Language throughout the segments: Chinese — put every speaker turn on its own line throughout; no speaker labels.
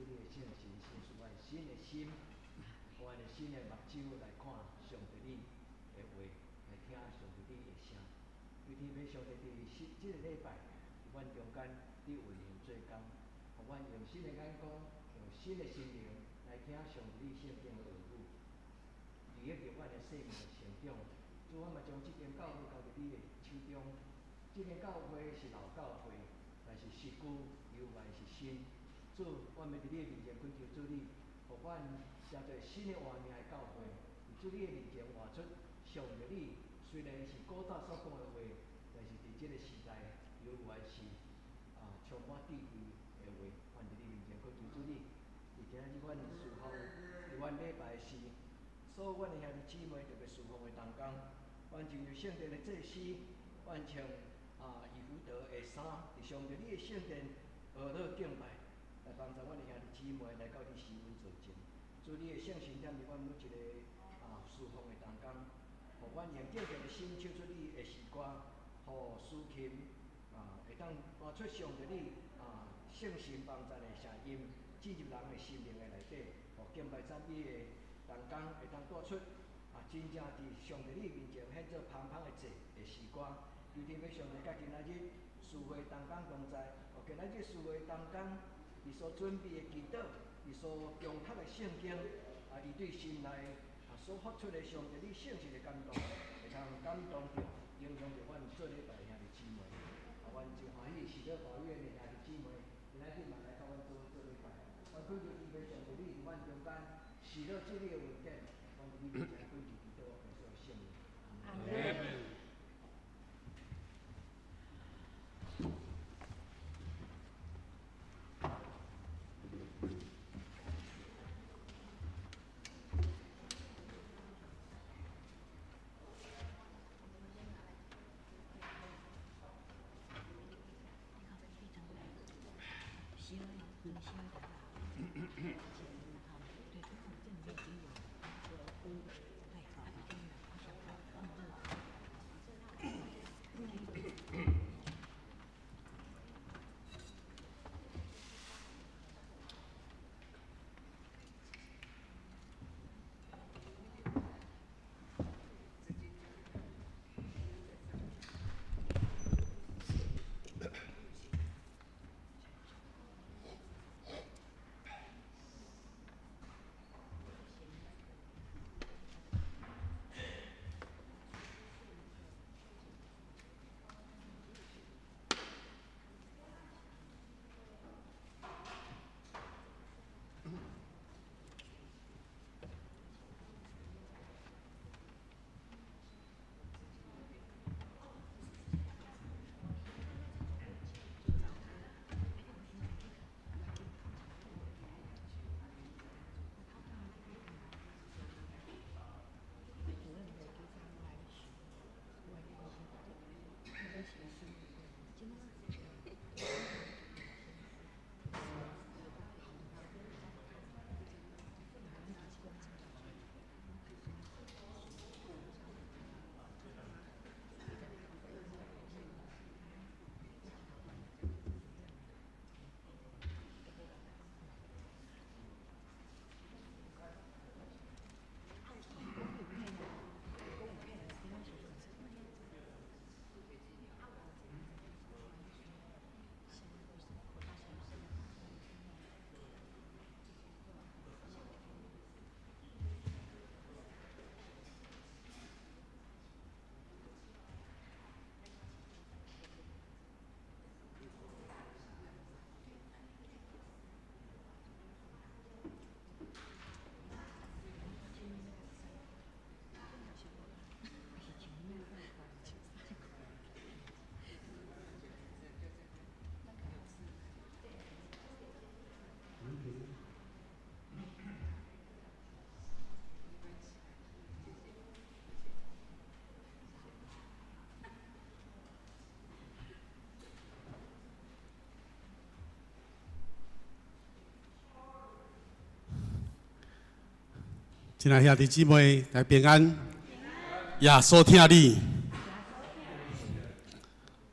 主你的圣神，伸出我新的心，我的新的目睭来看上帝你的话，来听上帝你的声。为天要上帝伫这个礼拜，阮中间你为人做工，互阮用新的眼光，用新的心灵来听上帝你圣经的话语，利益着阮的生命的成长。主，我嘛将这间教会交伫你的手中。这间教会是老教会，但是实旧犹原是新。主，我们伫你的面前恳求主你，互阮写做新的画面的教会，伫主你的面前活出上帝你虽然是古早所讲的话，但是伫这个时代犹原是充满智慧的话。阮伫你面前恳求主你，伫今日阮侍奉，伫阮礼拜时，所有阮的兄弟姊妹特别侍奉的同工，阮就有圣殿的祭司，阮穿以弗得的衫，伫上帝你的圣殿学乐敬拜，来帮助阮的兄弟姊妹来到你施恩座前。主你的圣神点伫阮每一个侍奉的同工，互阮用敬虔的心唱出你的诗歌，互司琴会当弹出上帝你圣神帮助的声音，进入人的心灵的内底，互敬拜赞美的同工会当带出真正伫上帝你面前献做芳芳的祭的诗歌。求天父上帝甲今仔日聚会同工同在，互今仔日聚会同工伊所准备的祈祷，伊所共读的圣经，伊对心内所发出的上帝你圣神的感动，会通感动着、影响着阮做礼拜的兄弟姊妹。阮真欢喜，是了保佑的兄弟姊妹，今仔日嘛来甲阮做礼拜。阮恳求天父上帝你伫阮中间，是了这个的恩典，阮伫你面前恳求祈祷，奉主的圣名。阿门。
亲爱兄弟姊妹，大家平安。耶稣听你，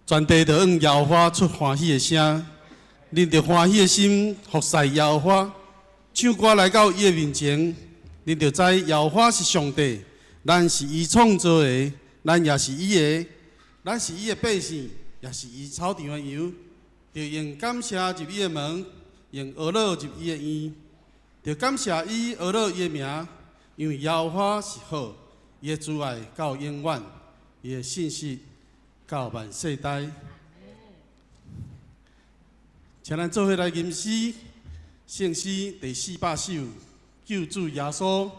全地就向耶和华出欢喜的声，恁着欢喜的心服侍耶和华，唱歌来到伊的面前，你就知耶和华是上帝，咱是伊创造的，咱也是伊的，咱是伊的百姓，也是伊草场的羊。就用感谢入伊的门，用俄乐入伊的院，就感谢伊俄乐伊的名，因为耶和华是好，伊的慈爱到永远，伊的信息到万世代。请咱做伙来吟诗，圣诗第400首，救主耶稣，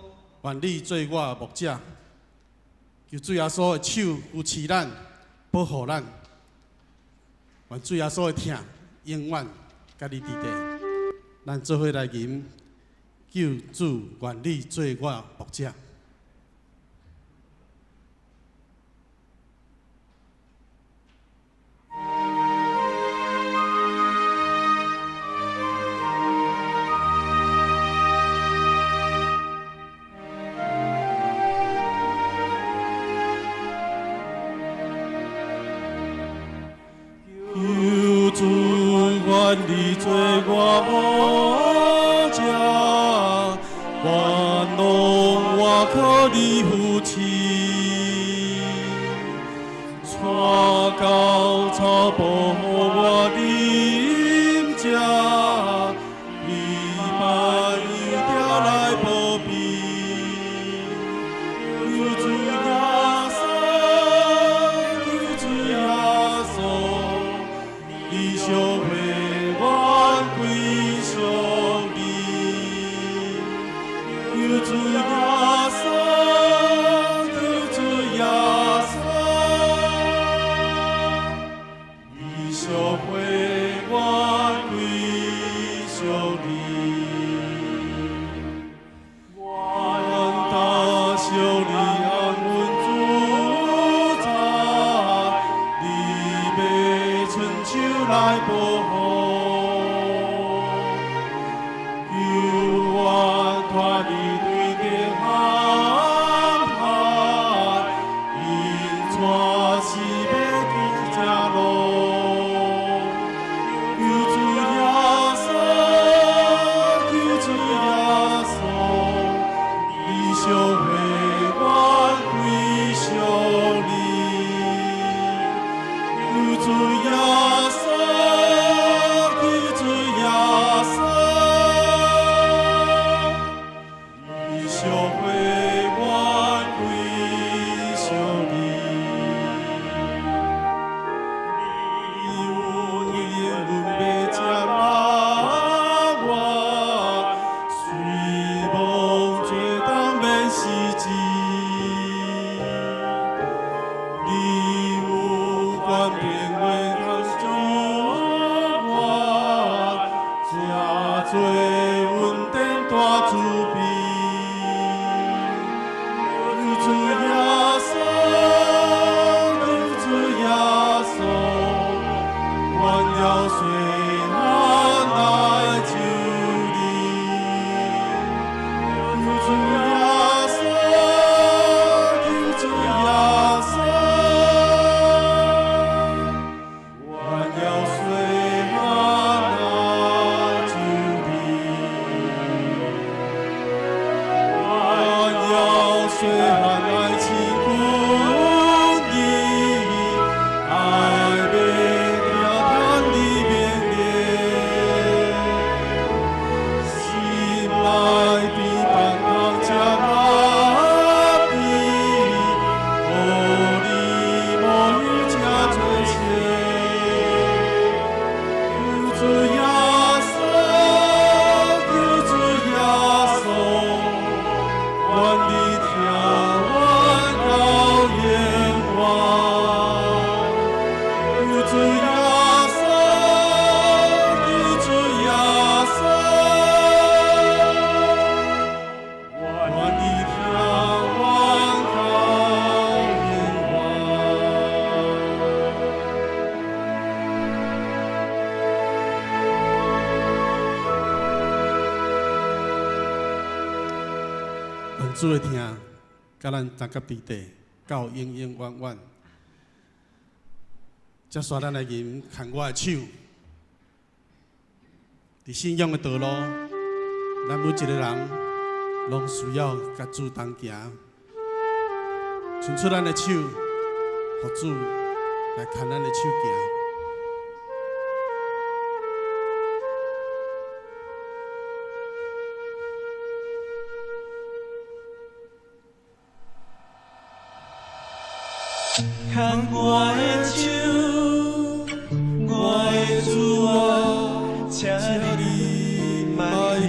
愿你做我牧者。求主耶稣的手扶持咱，保护咱。愿主耶稣的疼永远甲你伫地。咱做伙来吟，救主愿你做我牧者。
愿你做我牧者，愿拢我靠你扶持，带到草保护我啉食，你把油条来保庇，求主耶稣，求主耶稣，你小会。求主耶稣，求主耶稣，你小会我归向你，愿大小你安稳主宰，你被春秋来保护。
主的听，甲咱同甲伫地，到永永远远。接续咱来吟，看我的手，伫信仰的道路，咱每一个人拢需要甲主同行，伸出咱的手，互主来牵咱的手行。
牵我的手，我的主啊，请你莫离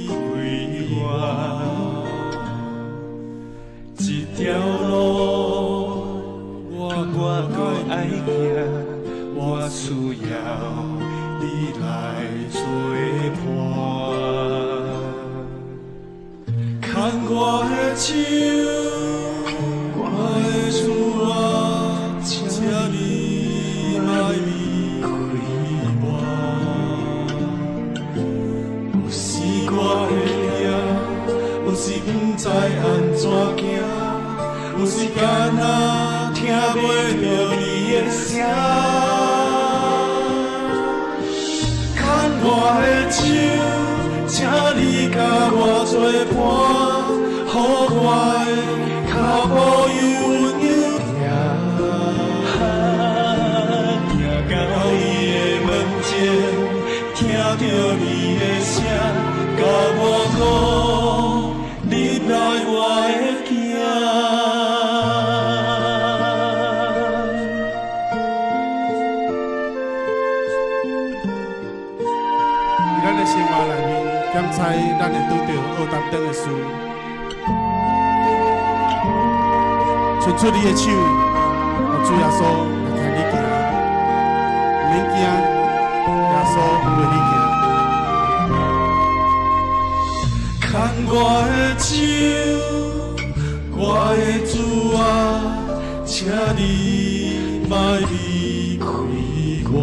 开我。这条路我搁爱行，我需要你来作伴。牵我的手。我的主啊，请你莫离开我。有时我会惊，有时不知安怎行，有时敢若听袂到你的声。牵我的手，请你甲我作伴，予我的。脚步又稳又行，行到你的门前，听到你的声，甲我讲，你来我会行。
伫咱的生活内面，检查咱会拄到学担当的事。伸出你的手，让主耶稣来牵你行，免惊，耶稣陪你行。
牵我的手，我的主啊，请你莫离开我。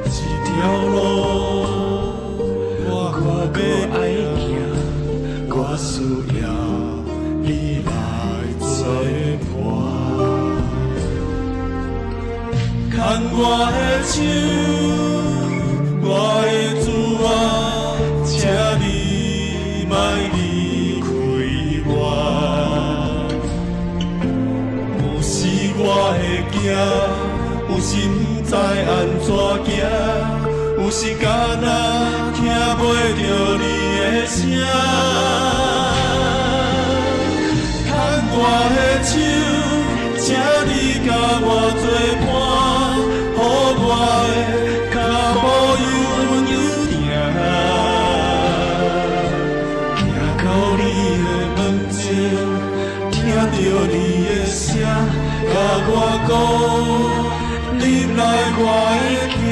这条路我要爱行，我需要。你来作伴，牵我的手，我的主啊，请你莫离开我。有时我会惊，有时不知安怎行，有时敢若听袂到你的声。我的手，请你甲我作伴，予我的脚步又稳又定。行到你的门前，听到你的声，甲我讲，你来我会行。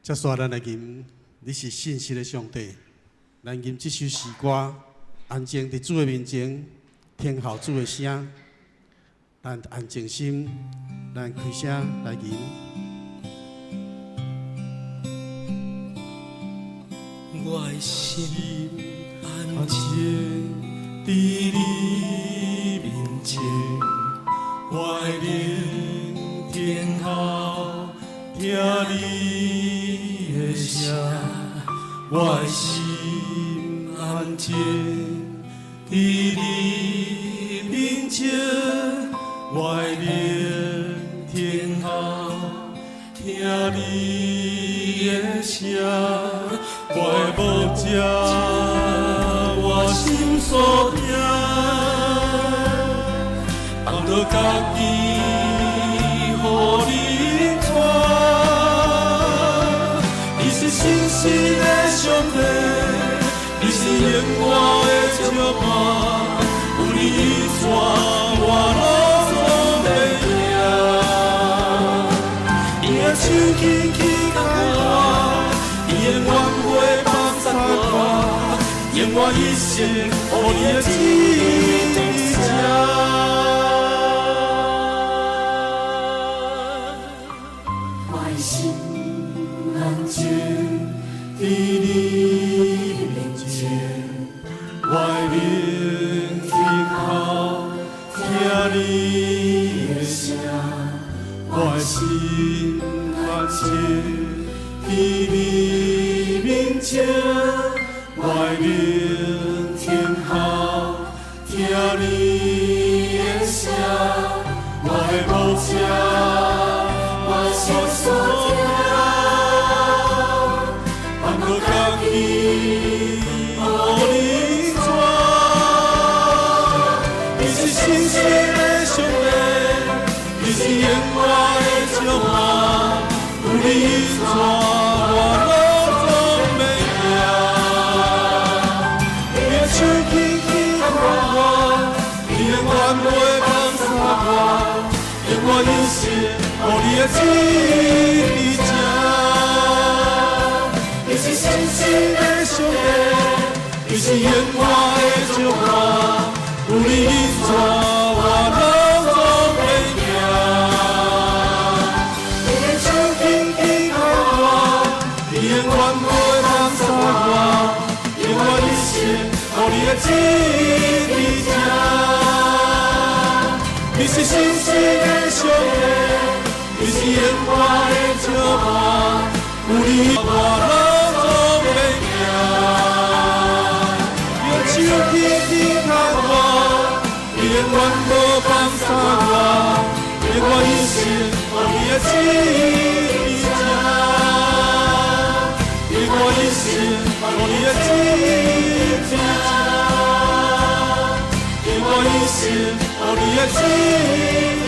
接下咱来吟，你是信实的上帝。咱吟这首诗歌，安静伫主的面前，听候主的声。咱安静心，咱开声来吟。
我的心安静伫你面前，我的灵天后听你的声，我的心安静，伫你面前，我的聆听后听你的声，我的目睭，我心所听，放落家己。予你带，你是信实的上帝，你是永远的祝福，有你依带，我路总袂赢。伊的手轻轻牵我，伊的愿袂放散我，愿我一生予你的指引。伫你面前，我的聆听后听你的声，我的心安静。伫你面前，我的聆听后听你的声，我的目睭，我心所听。予你带，你是信实的上帝，你是永远的祝福，有你依带，我路总袂赢。你的手轻轻牵我，你的愿袂放散我，愿我一生予你的指引。你是信实的上帝，你是永远的祝福，有你依带，我路总袂赢。你的手轻轻牵我，你的愿袂放散我，愿我一生予你的指引。你是信实的上帝，你是永远的祝福，有你依带。手轻轻牵我，你的愿无放散我，愿我一生予你的指引。愿我一生予你的指引。愿我一生予你的指引。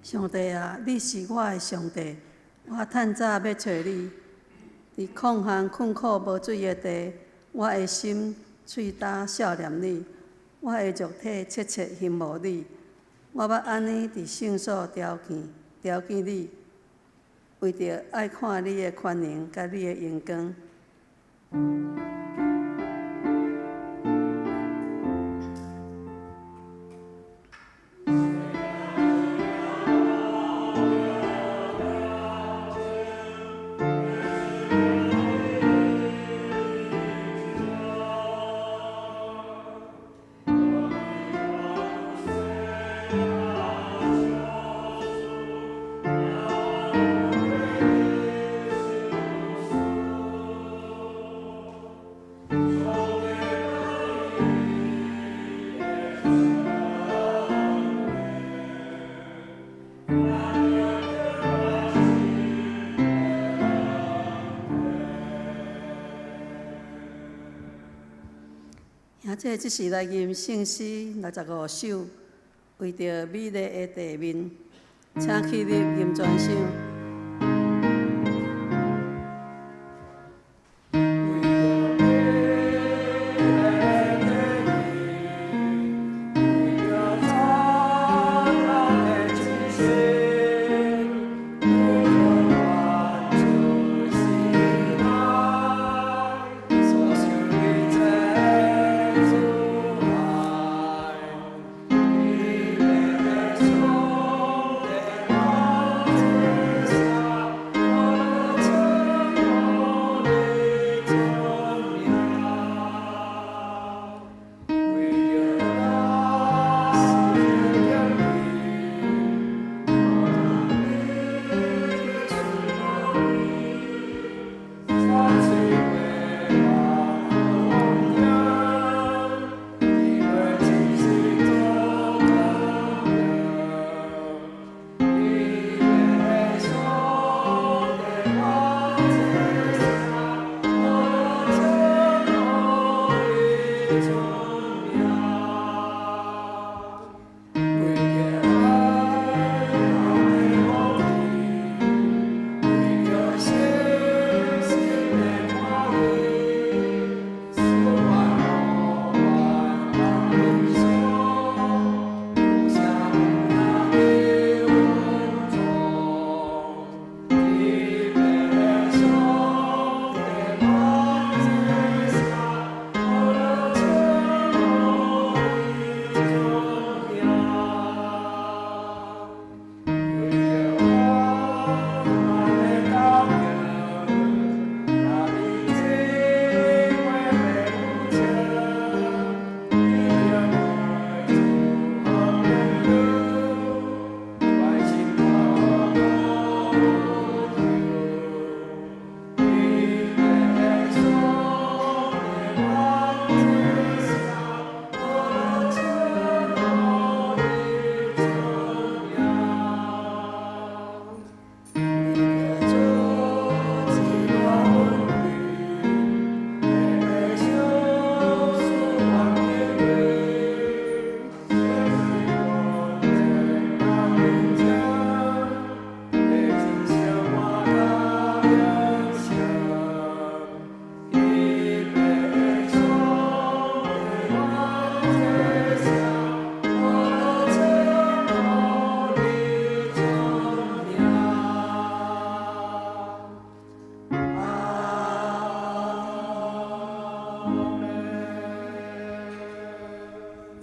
上帝啊，你是我的上帝，我趁早要找你。伫旷旱困苦无水的地，我的心喙焦少念你，我的肉体切切羡慕你。我要安尼伫圣所条件你，为着爱看你的宽容甲你的荣光。这即是来吟圣诗65首，为着美丽的地面，请起立吟全首。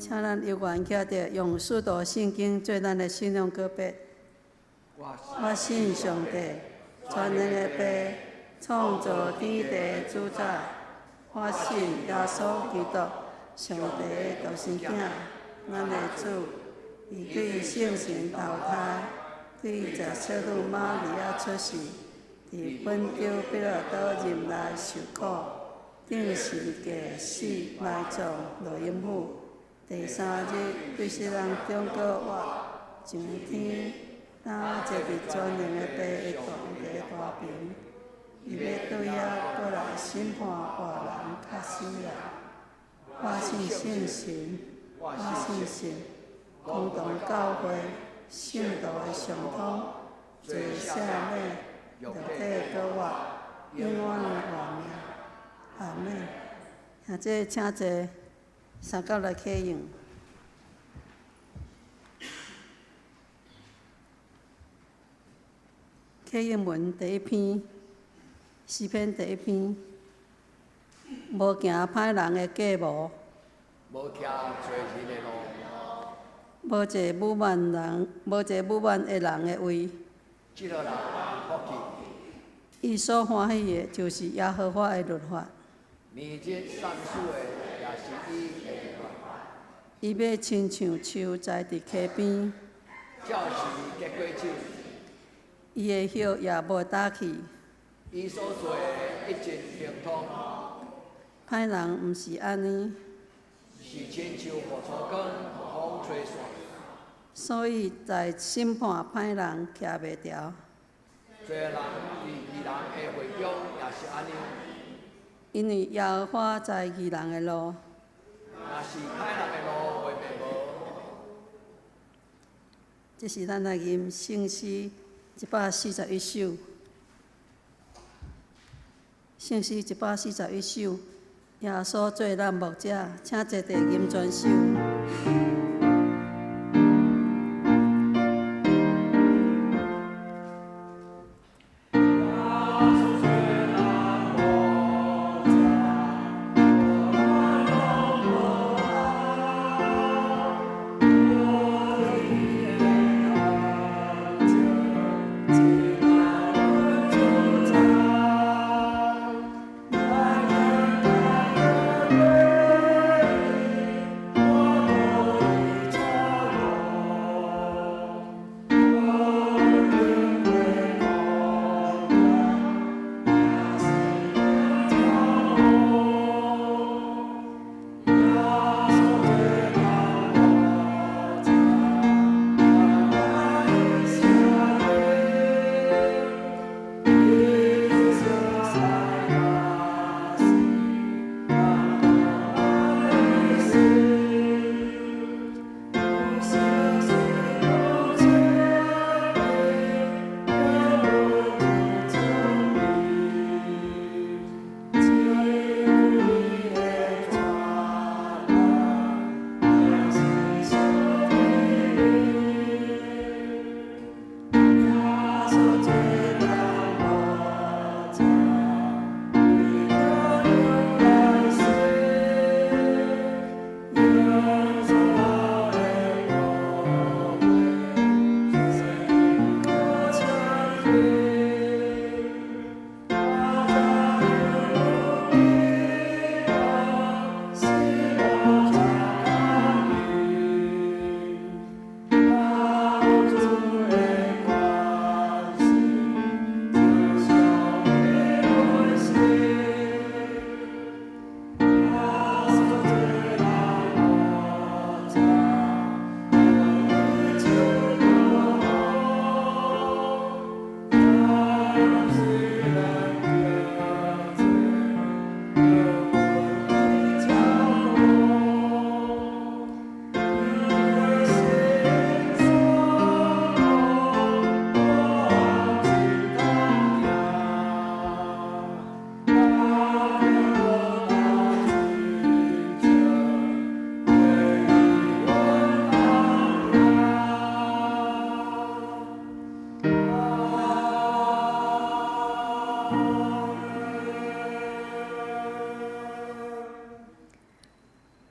请咱有缘记着用使徒圣经做咱的信仰告白。我信上帝，全能的爸，创造天地主宰。我信耶稣基督，上帝的独生子，咱的主，伊对圣神投胎，对着小女玛利亚出世，伫本丢彼拉多任内受苦，顶十架死埋葬落阴府。第3日，对世人中国活，上天，当坐伫全能的爸的大屏，伊要对遐过来审判活人甲死人。我信圣神，我信神，共同教会，圣道的上通，罪赦免，肉体搁活，永远活命。阿门。现在请坐。三角来启用。启应文第一篇，诗篇第一篇。无行歹人的计谋，
无徛罪人的路，
无坐侮慢的人的位。
即个人福气。
伊所欢喜的，就是耶和华的律法。
年节善事的，也是伊的律法。
伊要亲像树栽伫溪边，
照是结果子。
伊的叶也无打去。
伊所做的一尽平通。
歹人毋是安尼，
是亲像无粗光，风吹散。
所以在审判歹人徛袂牢。
侪人伫义人的会中也是安尼。
因为耶和华在义人的路。
若是歹人的路，袂袂无。
这是咱来吟圣诗141首。圣诗141首，耶稣做咱牧者，请坐地吟全首。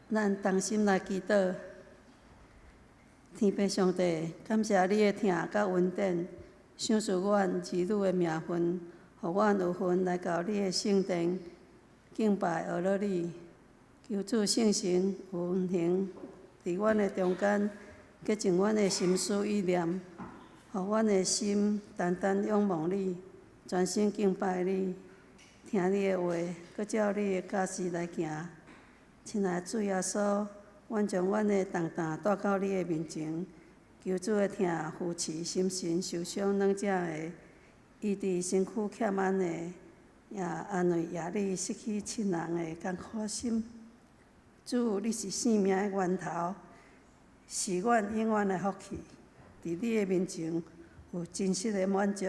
咱同心来祈祷，天父上帝，感谢你的疼甲恩典，赏赐阮儿女的名分，互阮有份来到你的圣殿敬拜学乐你。求主圣神有运行伫阮的中间，洁净阮的心思意念，互阮的心单单仰望你，专心敬拜你，听你的话，搁照你的教示来行。亲爱的主耶稣，阮将阮的重担带到你的面前，求主的听扶持心神受伤软者的，医治身躯欠安的，也安慰夜里失去亲人的艰苦心。主，你是生命的源头，是阮永远的福气。伫你的面前有真实的满足，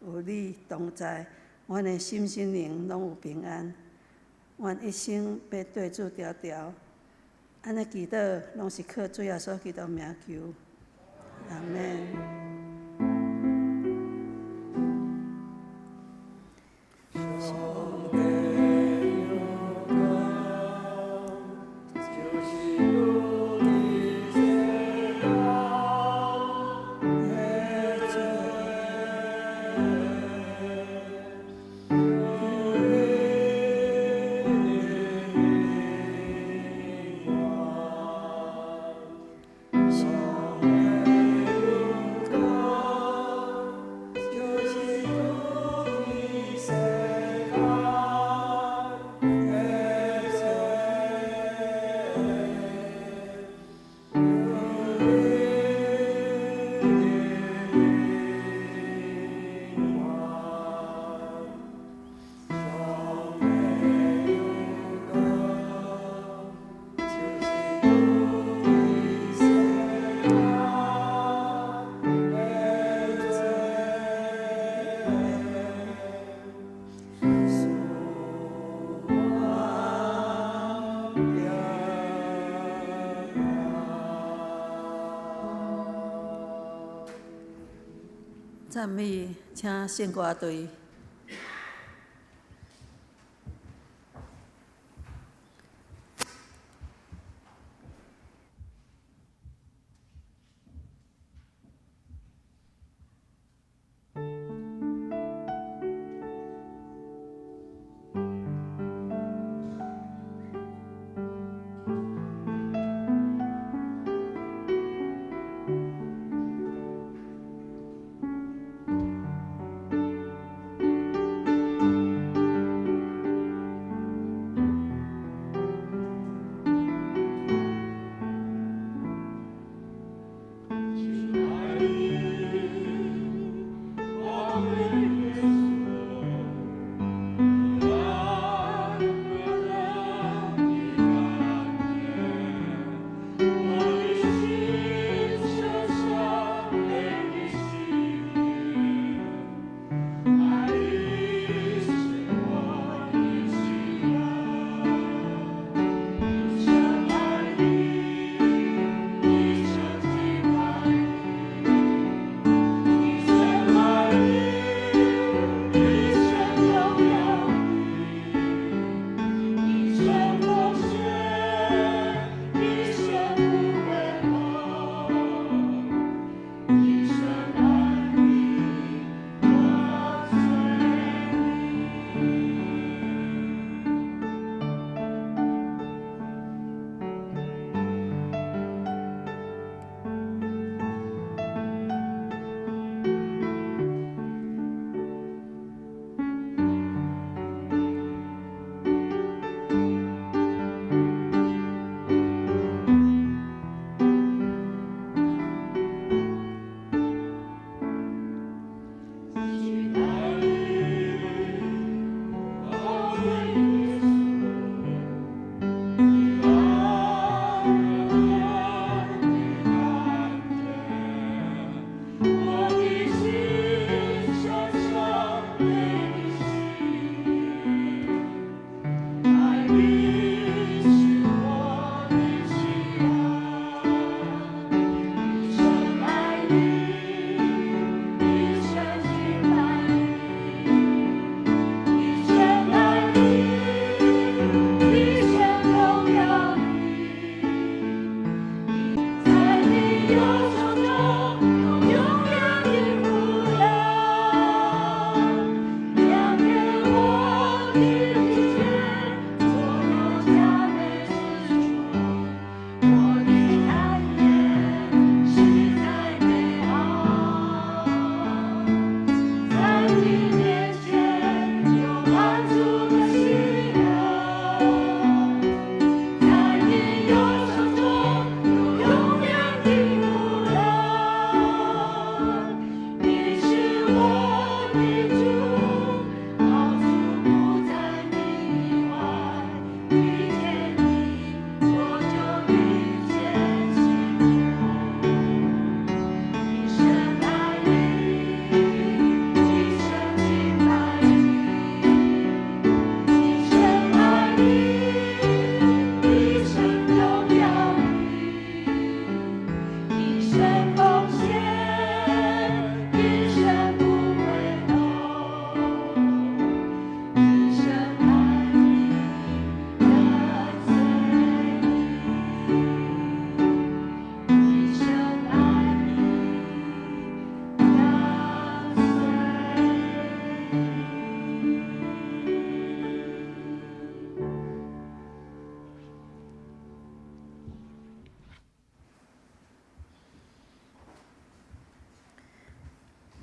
有你同在，阮的心心灵拢有平安。阮一生要对主条条，安尼祈祷拢是靠主耶稣基督名求，阿门。赞美，请圣歌队。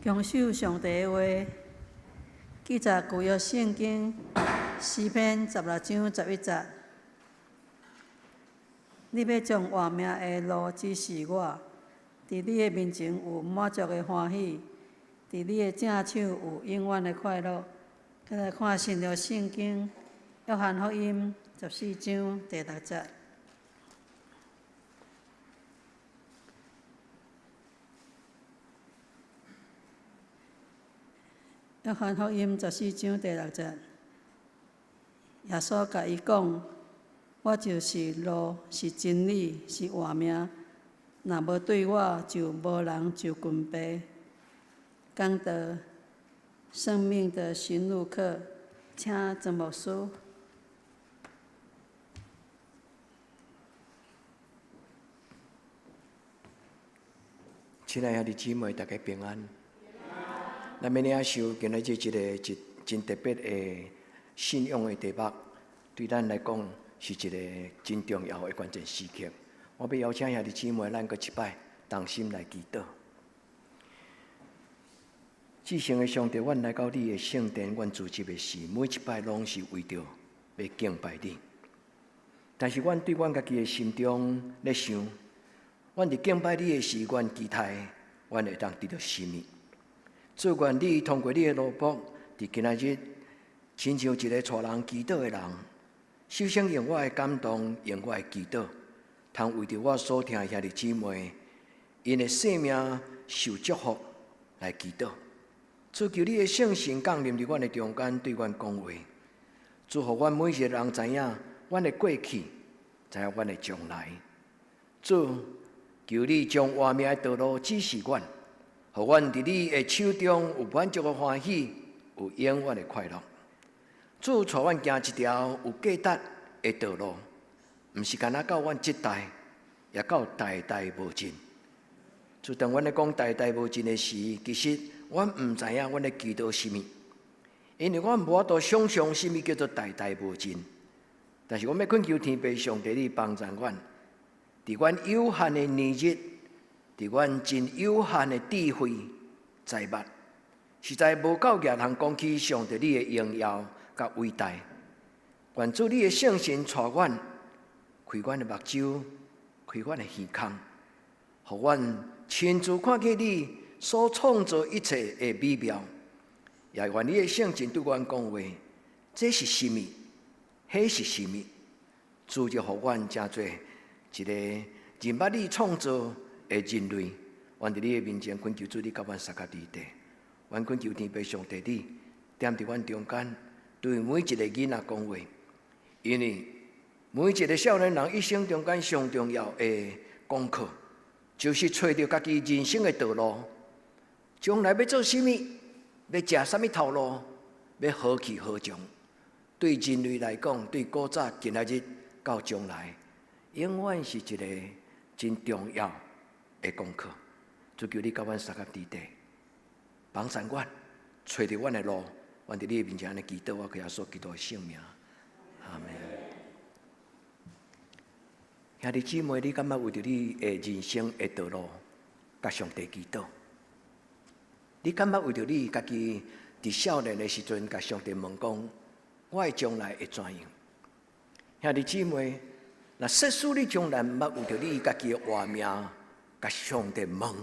强守上帝的话，记载旧约圣经诗篇16章11节。你要将活命的路指示我，伫你的面前有满足的欢喜，伫你的正手有永远的快乐。再来看新约圣经约翰福音14章第6节。约翰福音14章第6节，耶稣甲伊讲：“我就是路，是真理，是活命。若无对我，就无人就近爸。”讲到生命的寻路客，请曾牧师。
亲爱的兄弟姊妹，大家平安。咱要领受今日这一个真特别的信仰的题目，对咱来讲是一个真重要的关键时刻。我要邀请兄弟姊妹，咱搁一摆同心来祈祷。至圣的上帝，阮来到你的圣殿，阮自执的事，每一摆拢是为着要敬拜你。但是阮对阮家己的心中咧想，阮伫敬拜你的时，阮期待阮会当得到什么？祝愿你通过你的罗卜，伫今仔日，亲像一个带人祈祷的人，首先用我的感动，用我的祈祷，通为着我所听的兄弟姊妹，因的生命受祝福来祈祷。主求你的圣神降临伫阮的中间，对阮讲话，祝福阮每一个人知影阮的过去，知影阮的将来。主求你将活命的道路指示阮，互阮伫你的手中有满足的欢喜，有永远的快乐。主带阮行一条有价值的道路，毋是干那到阮这代，也到代代无尽。主当阮咧讲代代无尽的时，其实阮毋知影阮咧祈祷什么，因为阮无法度想象什么叫做代代无尽。但是我要恳求天父上帝你帮助阮，伫阮有限的年日，伫阮真有限的智慧财物，实在无够额通讲起上帝你的荣耀甲伟大。愿主你的圣神带阮，开阮的目睭，开阮的耳孔，互阮亲自看见你所创造一切的美妙。也愿你的圣神对阮讲话，这是什么？迄是什么？主就互阮真多一个认捌你创造的人类。愿伫你的面前恳求主，你甲阮三甲地地。愿恳求天父上帝你踮伫阮中间，对每一个囡仔讲话。因为每一个少年人一生中间上重要的功课，就是找到家己人生的道路。将来要做什么？要食什么头路？要何去何从？对人类来讲，对古早、今仔日到将来，永远是一个真重要的功课。主求你甲阮三甲地地，帮助阮，找到阮的路。愿伫你的面前安尼祈祷，我给耶稣基督的圣名。阿门。兄弟姊妹，你敢捌为着你的人生的道路，甲上帝祈祷？你敢捌为着你家己伫少年的时阵，甲上帝问讲，我的将来会怎样？兄弟姊妹，若设使你将来毋捌为着你家己的活命，甲上帝问，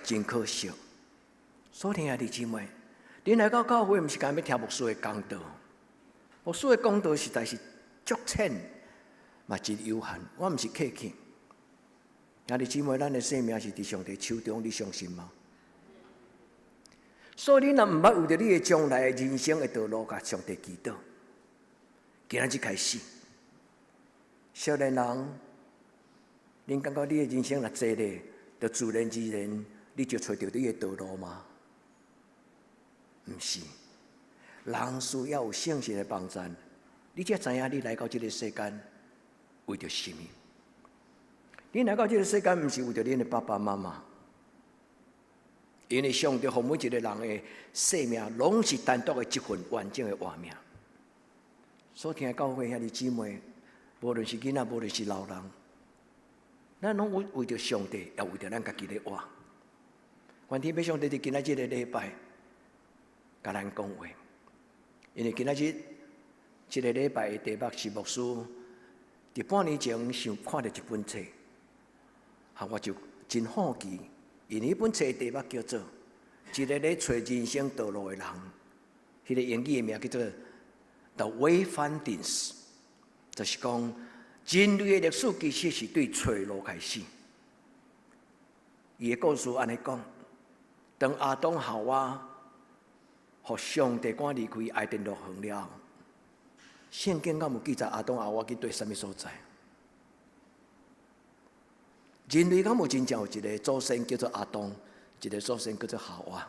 真可惜。所听兄弟姊妹，恁来到教会，毋是干要听牧师的讲道，牧师的讲道实在是足浅，嘛真有限。我毋是客气。兄弟姊妹，咱的生命是伫上帝手中，你相信吗？所以你若毋捌为着你的将来的人生的道路，甲上帝祈祷。今仔日开始，少年人，恁感觉你的人生若坐咧，就自然而然，你就找到你的道路吗？毋是，人需要有圣神的帮助，你才知影你来到这个世间为着什么。你来到这个世间，毋是为着恁的爸爸妈妈，因为上帝予每一个人的生命，拢是单独的一份完整的活命。所听教会兄弟姊妹，无论是囡仔，无论是老人，咱拢为着上帝，也为着咱家己咧活。愿天父上帝伫今仔日的礼拜，甲咱讲话，因为今仔日这个礼拜的题目是牧师伫半年前想看到一本册，我就真好奇，因为迄本册的题目叫做《一个咧找人生道路的人》，迄个英语的名叫做 The Wayfinders， 就是讲人类的历史其实是对找路开始。伊的故事安尼讲，当亚当夏娃互上帝赶离开爱甸乐园了后，圣经敢有记载亚当夏娃去对什么所在？人类敢有真正有一个祖先叫做亚当，一个祖先叫做夏娃。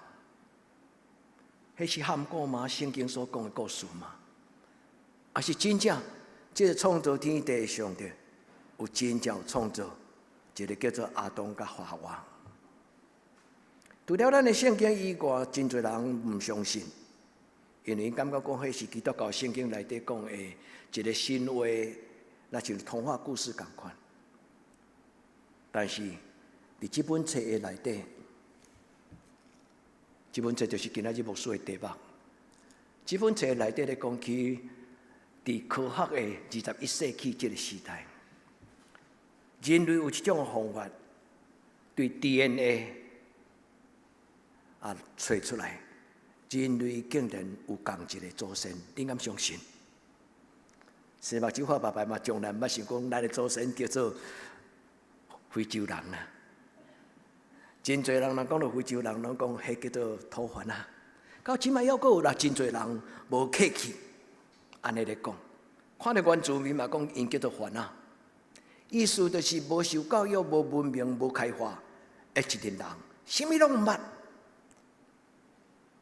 迄是含过吗？圣经所讲的故事吗？还是真正这个创造天地的上帝有真正有创造一个叫做亚当甲夏娃？除了咱的圣经以外，真侪人唔相信，因为感觉讲迄是基督教圣经内底讲的一个神话，那像童话故事共款。但是伫这本册的内底，这本册就是今仔日牧师的题目。这本册内底咧讲起，伫科学的21世纪这个时代，人类有一种方法，对 DNA 找出来，人类竟然有共一个祖先，你敢相信？生目睭花白白嘛，从来毋捌想讲咱的祖先叫做非洲人啦。真侪人讲到非洲人，拢讲迄叫做土番啊。到即摆还阁有啦，真侪人无客气，安尼咧讲。看到原住民嘛，讲因叫做番啊，意思就是无受教育、无文明、无开化的一群人，啥物拢毋捌。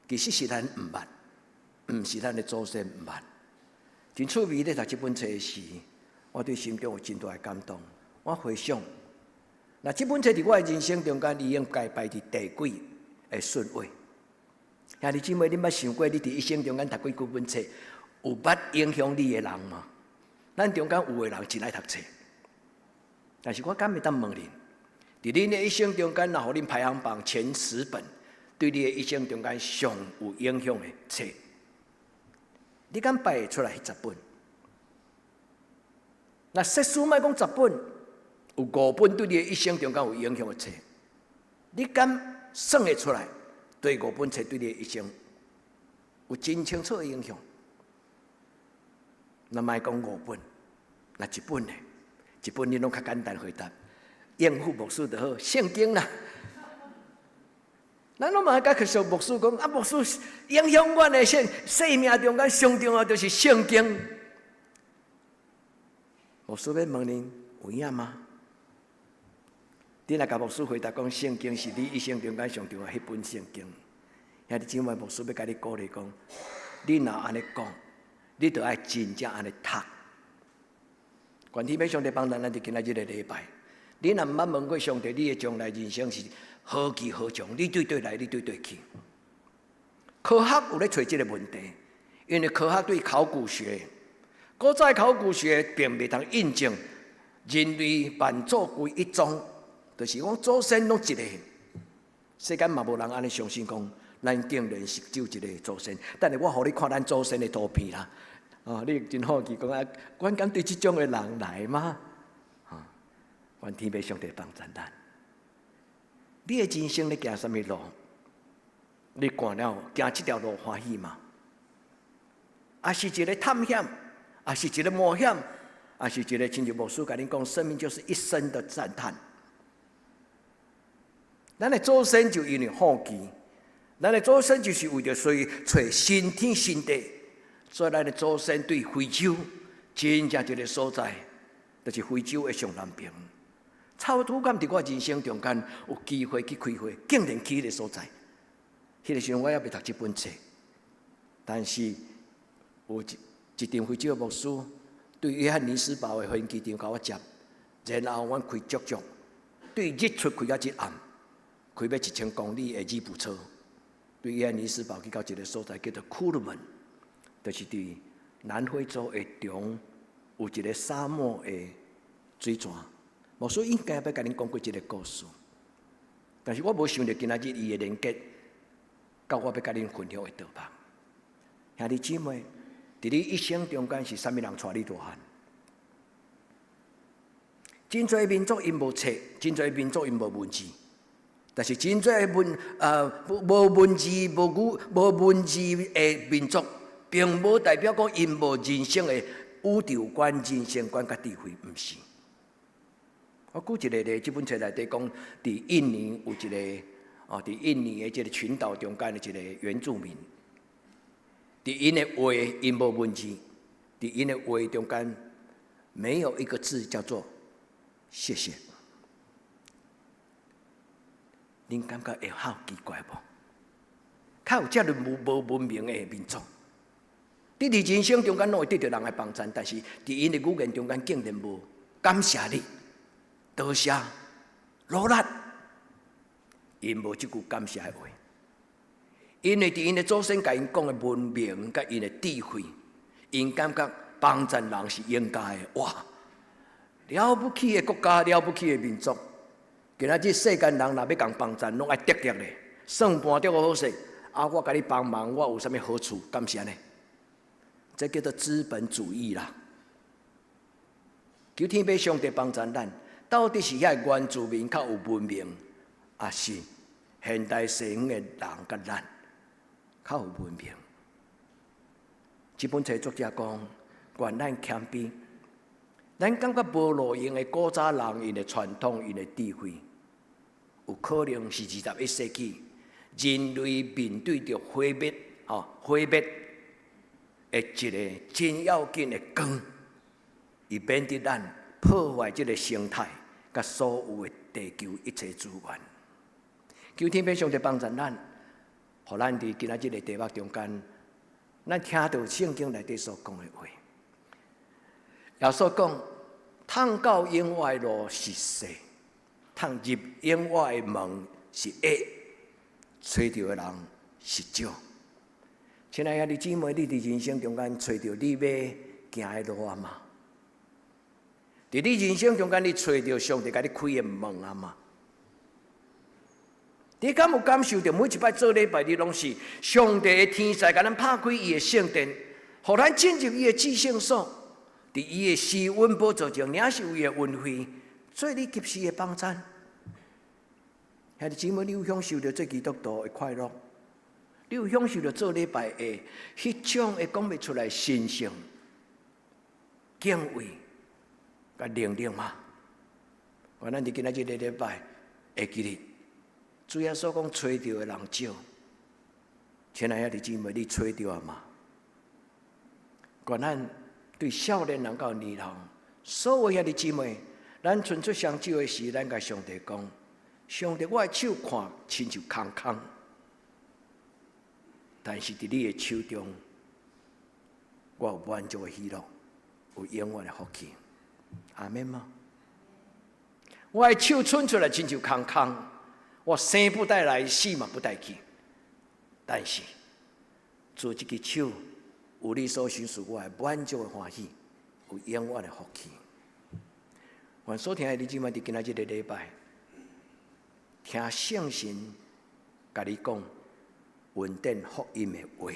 其实是咱毋捌，毋是咱的祖先毋捌。真趣味咧，读这本册时，我对心中有真大的感动。我回想，那这本册伫我的人生中间，已经该排伫第几个顺位？兄弟姊妹，你捌想过，你伫一生中间读几本册，有捌影响你的人吗？咱中间有的人真爱读册，但是我敢会当问恁，伫恁的一生中间，若互恁排行榜前10本，对你的一生中间上有影响的册，你敢排出来10本？那说书莫讲10本，有5本对你的一生中间有影响的册，你敢算会出来？对5本册对你的一生有真清楚的影响？那莫讲5本，那1本呢？1本你拢较简单回答，应付牧师就好，圣经啦。咱拢嘛甲去说牧师讲，啊，牧师影响阮的生命中间上重要就是圣经。牧师要问恁有影吗？你若甲牧师回答讲，圣经是你一生中间上重要迄本圣经。兄弟姊妹，牧师要甲你鼓励讲，你若安尼讲，你着爱真正安尼读。愿天父上帝帮咱伫今仔日的礼拜，你若毋捌问过上帝，你的将来人生是何去何从？你对对来，你对对去。科学有咧找这个问题，因为科学对考古学，古早考古学并袂通印证人类万祖归一宗，就是讲祖先拢一个。世间嘛无人安尼相信讲，咱竟然是只有一个祖先。等下我互你看咱祖先的图片啦。你真好奇讲啊，阮敢对这种的人来吗？愿天父上帝帮助咱。你的人生咧行什么路？你行了行这条路欢喜吗？还是一个探险？还是一个冒险？还是一个亲像牧师甲恁讲，生命就是一生的赞叹。咱的祖先就因为好奇，咱的祖先就是为着找新天新地。所以，咱的祖先对非洲真正一个所在，就是非洲的上南边。差不多敢伫我人生中间有机会去开会，竟然去迄个所在。迄个时阵我还未读这本册，但是有一场非洲的牧师对约翰尼斯堡的飞机场甲我接，然后阮开足足，对日出开到日暗，开要1000公里的吉普车，对约翰尼斯堡去到一个所在叫做库鲁门。就是伫南非洲的中有一个沙漠的水泉，牧师应该要甲恁讲过这个故事，但是我无想到今仔日伊的连结，到我要甲恁分享的道吧。兄弟姊妹，伫你一生中间是啥物人带你大汉？真侪民族因无册，真侪民族因无文字，但是真侪无文字、无文字的民族。并无代表讲因无人生的宇宙观、人生观甲智慧，毋是。我举一个例，这本册内底讲，伫印尼有一个伫印尼的这个群岛中间的一个原住民，伫因的话因无文字，伫因的话中间没有一个字叫做谢谢。
恁感觉会好奇怪无？较有遮个无文明的民族，伫人生中间拢会得到人的帮衬，但是伫因的语言中间竟然无感谢你、多谢、努力，因无即句感谢的话。因为伫因的祖先甲因讲的文明甲因的智慧，因感觉帮衬人是应该的。哇，了不起的国家，了不起的民族。今仔日世间人若要共帮衬，拢爱得的，算盘得好势。我甲你帮忙，我有啥物好处？感谢呢？这叫做资本主义啦。求天父上帝帮衬咱，到底是遐原住民较有文明，还是现代西方的人甲咱较有文明？这本册作者讲，愿咱谦卑，咱感觉无路用的古早人因的传统、因的智慧，有可能是21世纪人类面对着毁灭的一个真要紧的光，以免得咱破坏这个生态，甲所有的地球一切资源。求天父上帝帮助咱，互咱伫今仔日的题目中间，咱听到圣经内底所讲的话。耶稣讲：通到永远的路是细，通入永远的门是矮，找到的人是少。亲爱的姊妹，你伫人生中间找到你要行的路啊嘛？伫你人生中间，你找到上帝甲你开的门啊嘛？你敢有感受到每一摆做礼拜，你拢是上帝的天使甲咱拍开伊的圣殿，互咱进入伊的至圣所，伫伊的施恩宝座前领受伊的恩惠，做你及时的帮衬。兄弟姊妹，你有享受到做基督徒的快乐？你有享受到做礼拜的迄种会讲不出来神圣、敬畏、甲灵灵吗？我咱伫今仔日的礼拜会记得，主耶稣讲找到的人少。亲爱的姊妹，你找到啊嘛？我咱对少年人到年人，所有兄弟姊妹，咱伸出双手的时，咱甲上帝讲：上帝，我的手看亲像空空。但是伫你的手中，我有满足的喜乐，有永远的福气。阿免吗？我的手伸出来亲像空空，我生不带来，死嘛不带去。但是做这只手，有你所想事，我的满足的欢喜，有永远的福气。愿所听的你姊妹伫今仔日的礼拜，听圣神甲你讲。稳定福音的话，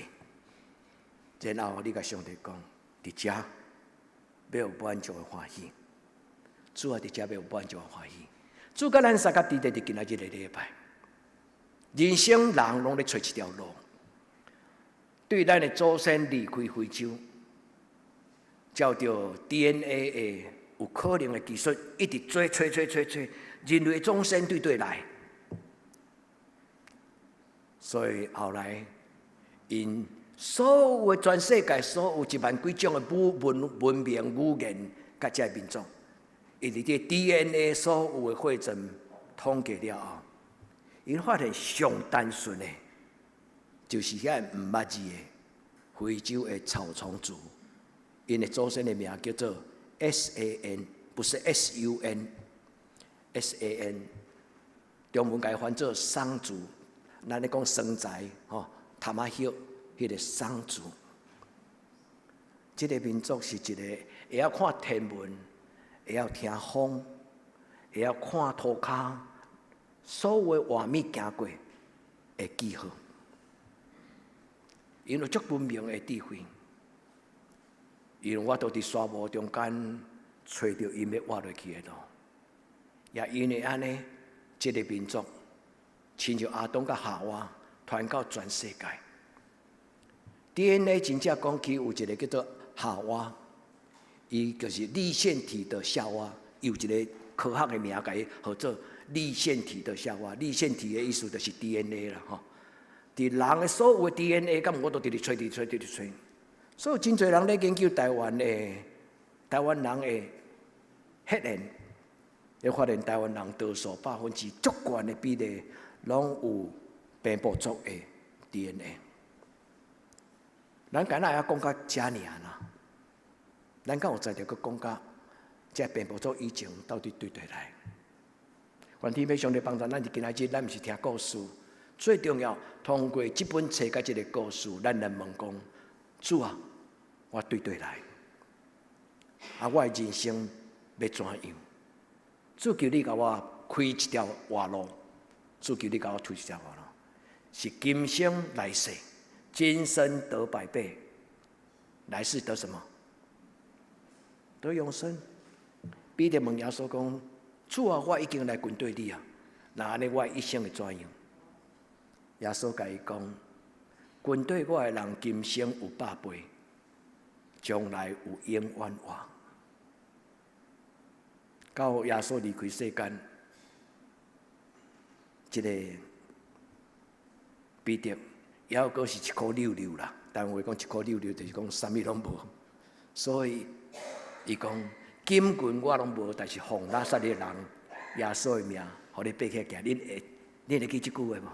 然后你甲上帝讲：伫遮要有满足的欢喜，主啊，伫遮要有满足的欢喜。主甲咱三甲伫今仔日的礼拜，人生人拢咧找一条路，对咱的祖先离开非洲，照着 DNA 的有可能的技术，一直找，人类祖先对来。所以后来，因所有的全世界所有1万几种的文明语言，甲这民族，因伫这 DNA 所有的汇总统计了后，因发现上单纯的，就是遐毋捌字的非洲的草丛族，因的祖先的名叫做 SAN， 不是 SUN，SAN， 中文改翻做桑族。咱咧讲生材塔马叶迄个桑族，这个民族是一个会晓看天文，会晓听风，会晓看涂骹，所有的画面行过会记号，因有足文明的智慧，因为我都伫沙漠中间找到因要活落去的路，也因为安尼，这个民族。亲像亚当甲夏娃传到全世界 ，DNA 真正讲起有一个叫做夏娃，伊就是粒线体的夏娃，有一个科学的名甲伊号做粒线体的夏娃。粒线体的意思就是 DNA 啦，吼。伫人的所有的 DNA， 咁我都直直找。所以真侪人咧研究台湾人的血缘，你发现台湾人多数100%足悬的比例。拢有病部族的 DNA。咱今仔也讲到遮尔啦，咱敢有在着佫讲到这病部族以前到底对来？愿天父上帝帮助咱，今仔日咱毋是听故事，最重要通过这本册甲这个故事，咱来问讲：主啊，我对来，我的人生要怎样？主求你甲我开一条活路，主求你甲我推一条活路，是今生来世，今生得百倍，来世得什么？得永生。彼得问耶稣讲：主啊，我已经来军队你啊，那安尼我一生会怎样？耶稣甲伊讲：军队我的人，今生有百倍，将来有永远活。到耶稣离开世间，这个彼得也有个是一颗溜溜啦，但话讲一颗溜溜，就是讲啥物拢无。所以伊讲金棍我拢无，但是奉拿撒勒人耶稣的名，互你爬起来行。恁会记即句话无？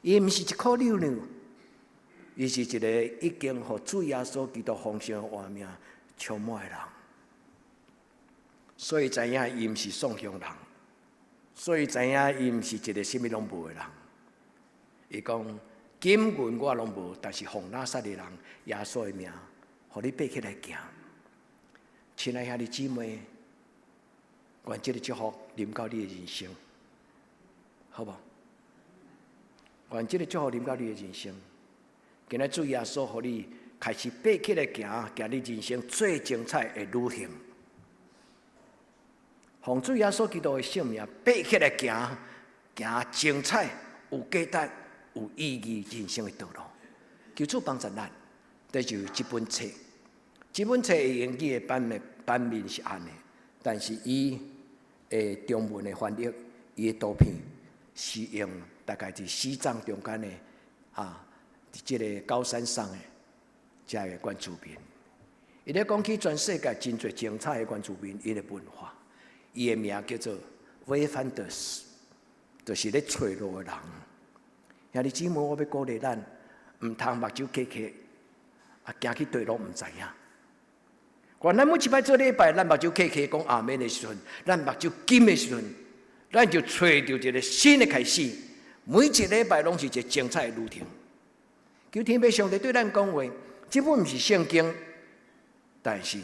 伊毋是一颗溜溜，伊是一个已经互主耶稣基督丰盛的活命充满的人。所以知影伊毋是丧凶人，所以知影伊毋是一个啥物拢无的人。伊讲金棍我拢无，但是奉拿撒勒人耶稣的名，互你爬起来行。亲爱兄弟姊妹，愿这个祝福临到你的人生，好无？愿这个祝福临到你的人生。今仔主耶稣，互你开始爬起来行，行你人生最精彩的旅行。奉主耶稣基督的性命，爬起来行，行精彩、有价值、有意义人生的道路。求主帮助咱，这就是这本册。这本册的英语的版面是安的，但是伊的中文的翻译，伊的图片是用大概伫西藏中间的即个高山上的这个原住民。伊咧讲起全世界真侪精彩的原住民因的文化。伊的名叫做 Wayfinders， 就是咧找路的人。兄弟姊妹，我要鼓励咱，唔通目睭开开，行去对路唔知影。原咱每一摆做礼拜，咱目睭开开讲阿门的时阵，咱目睭金的时阵，咱就找到一个新的开始。每一礼拜拢是一个精彩的旅程。求天父上帝对咱讲话，这本毋是圣经，但是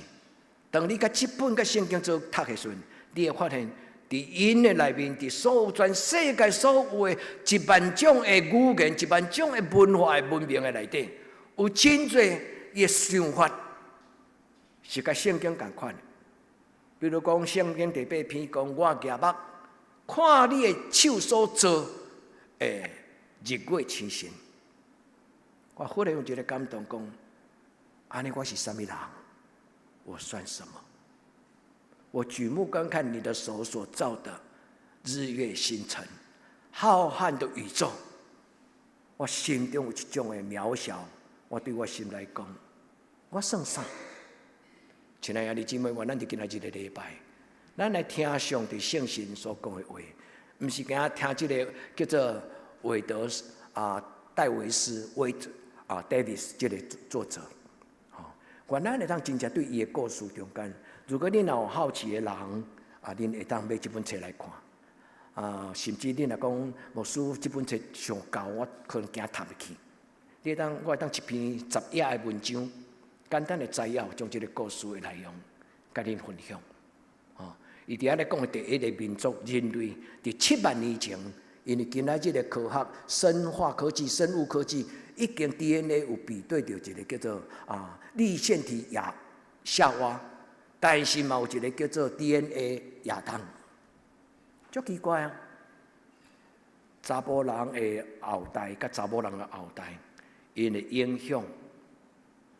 当你甲这本甲圣经做读的时阵，你会发现，伫因的内面，伫所有全世界所有的1万种的语言、1万种的文化的文明的内底，有真侪的想法是甲圣经同款。比如讲，圣经第8篇讲：我举目看你的手所做的日月星辰。我忽然有一个感动，讲：安尼我是什么人？我算什么？我举目观看你的手所造的日月星辰，浩瀚的宇宙，我心中有一种的渺小。我对我心来讲，我算啥？亲爱的兄弟姊妹，咱伫今仔日的礼拜，咱来听上帝圣神所讲的话，不是惊听这个叫做韦德戴维斯Davis 这个作者。原来会当真正对伊的故事中间，如果恁有好奇的人，恁会当买这本册来看。甚至恁若讲牧师这本册上高，我可能惊读不起。我会当一篇10页的文章，简单的摘要，将这个故事的内容甲恁分享。伊伫遐咧讲的第一个民族人类，伫7万年前，因为今仔日的科学、生化科技、生物科技。已经 DNA 有比对到一个叫做粒线体夏娃，但是嘛有一个叫做 DNA 亚当，足奇怪啊！查甫人的后代甲查某人的后代，因的影响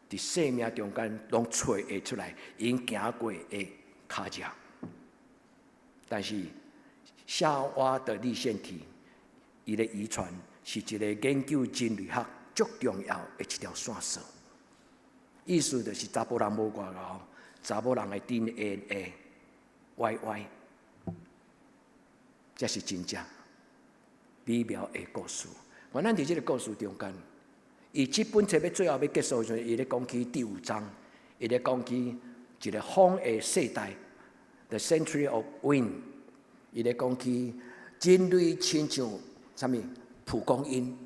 伫生命中间拢找会出来，因行过的脚迹。但是夏娃的粒线体，伊的遗传是一个研究人类学最重要的一条线索，意思就是查甫人无外后，查某人的 DNA YY， 这是真正。美妙的故事。我咱伫即个故事中间，伊即本册要最后要结束的时候，伊咧讲起第5章，伊咧讲起一个风的世代 ，the century of wind。伊咧讲起人类亲像啥物蒲公英，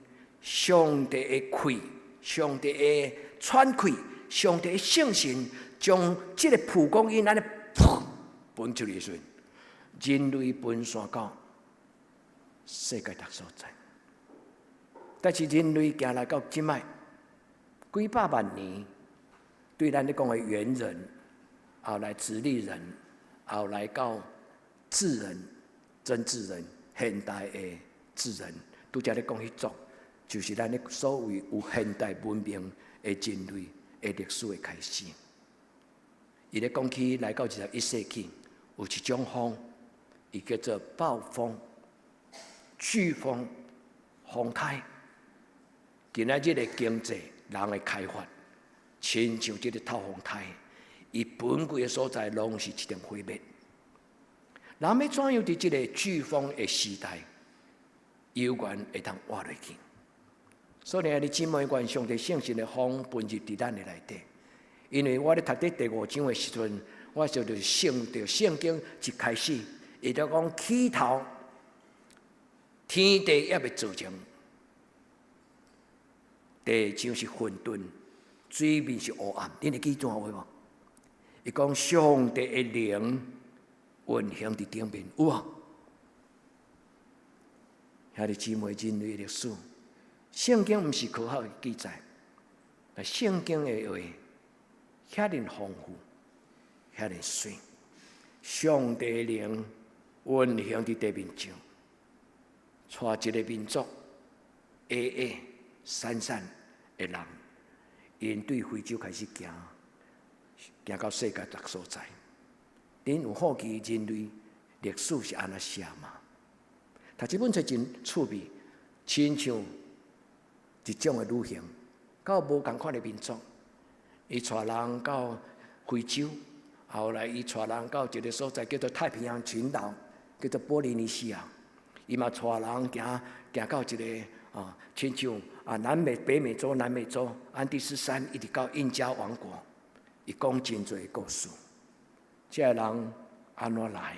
上帝的气，上帝的喘气，上帝的圣神，将即个蒲公英安尼分出去时，人类分散到世界各所在。但是人类行来到即摆几百万年，对咱咧讲的猿人，后来直立人，后来到智人、真智人、现代的智人，拄则咧讲迄种，就是咱咧所谓有现代文明的人类的历史的开始。伊咧讲起来到21世纪，有一种风，伊叫做暴风、飓风、风台。今仔日的经济、人的开发，亲像即个透风台，伊本贵的所在拢是一场毁灭。人要怎样伫即个飓风的时代，有缘会当活落去？所以，你姊妹愿上帝圣神的风分入伫咱的内底。因为我咧读第5章的时阵，我就是想到圣经一开始，伊就讲起头，天地也未造成。地上是混沌，水面是黑暗。恁会记段话无？伊讲上帝的灵运行伫顶面，有啊。兄弟姊妹，人类的历史，圣经毋是科学的记载，但圣经的话遐尼丰富，遐尼水。上帝的灵运行伫地面上，带一个民族散散的人，因对非洲开始行，行到世界各所在。恁有好奇人类历史是安怎写嘛？读这本册真趣味，亲像一种的旅行，到无共款的民族，伊带人到非洲，后来伊带人到一个所在叫做太平洋群岛，叫做波利尼西亚，伊嘛带人行到一个亲像北美洲、南美洲、安第斯山，一直到印加王国，伊讲真侪故事。这个人安怎来？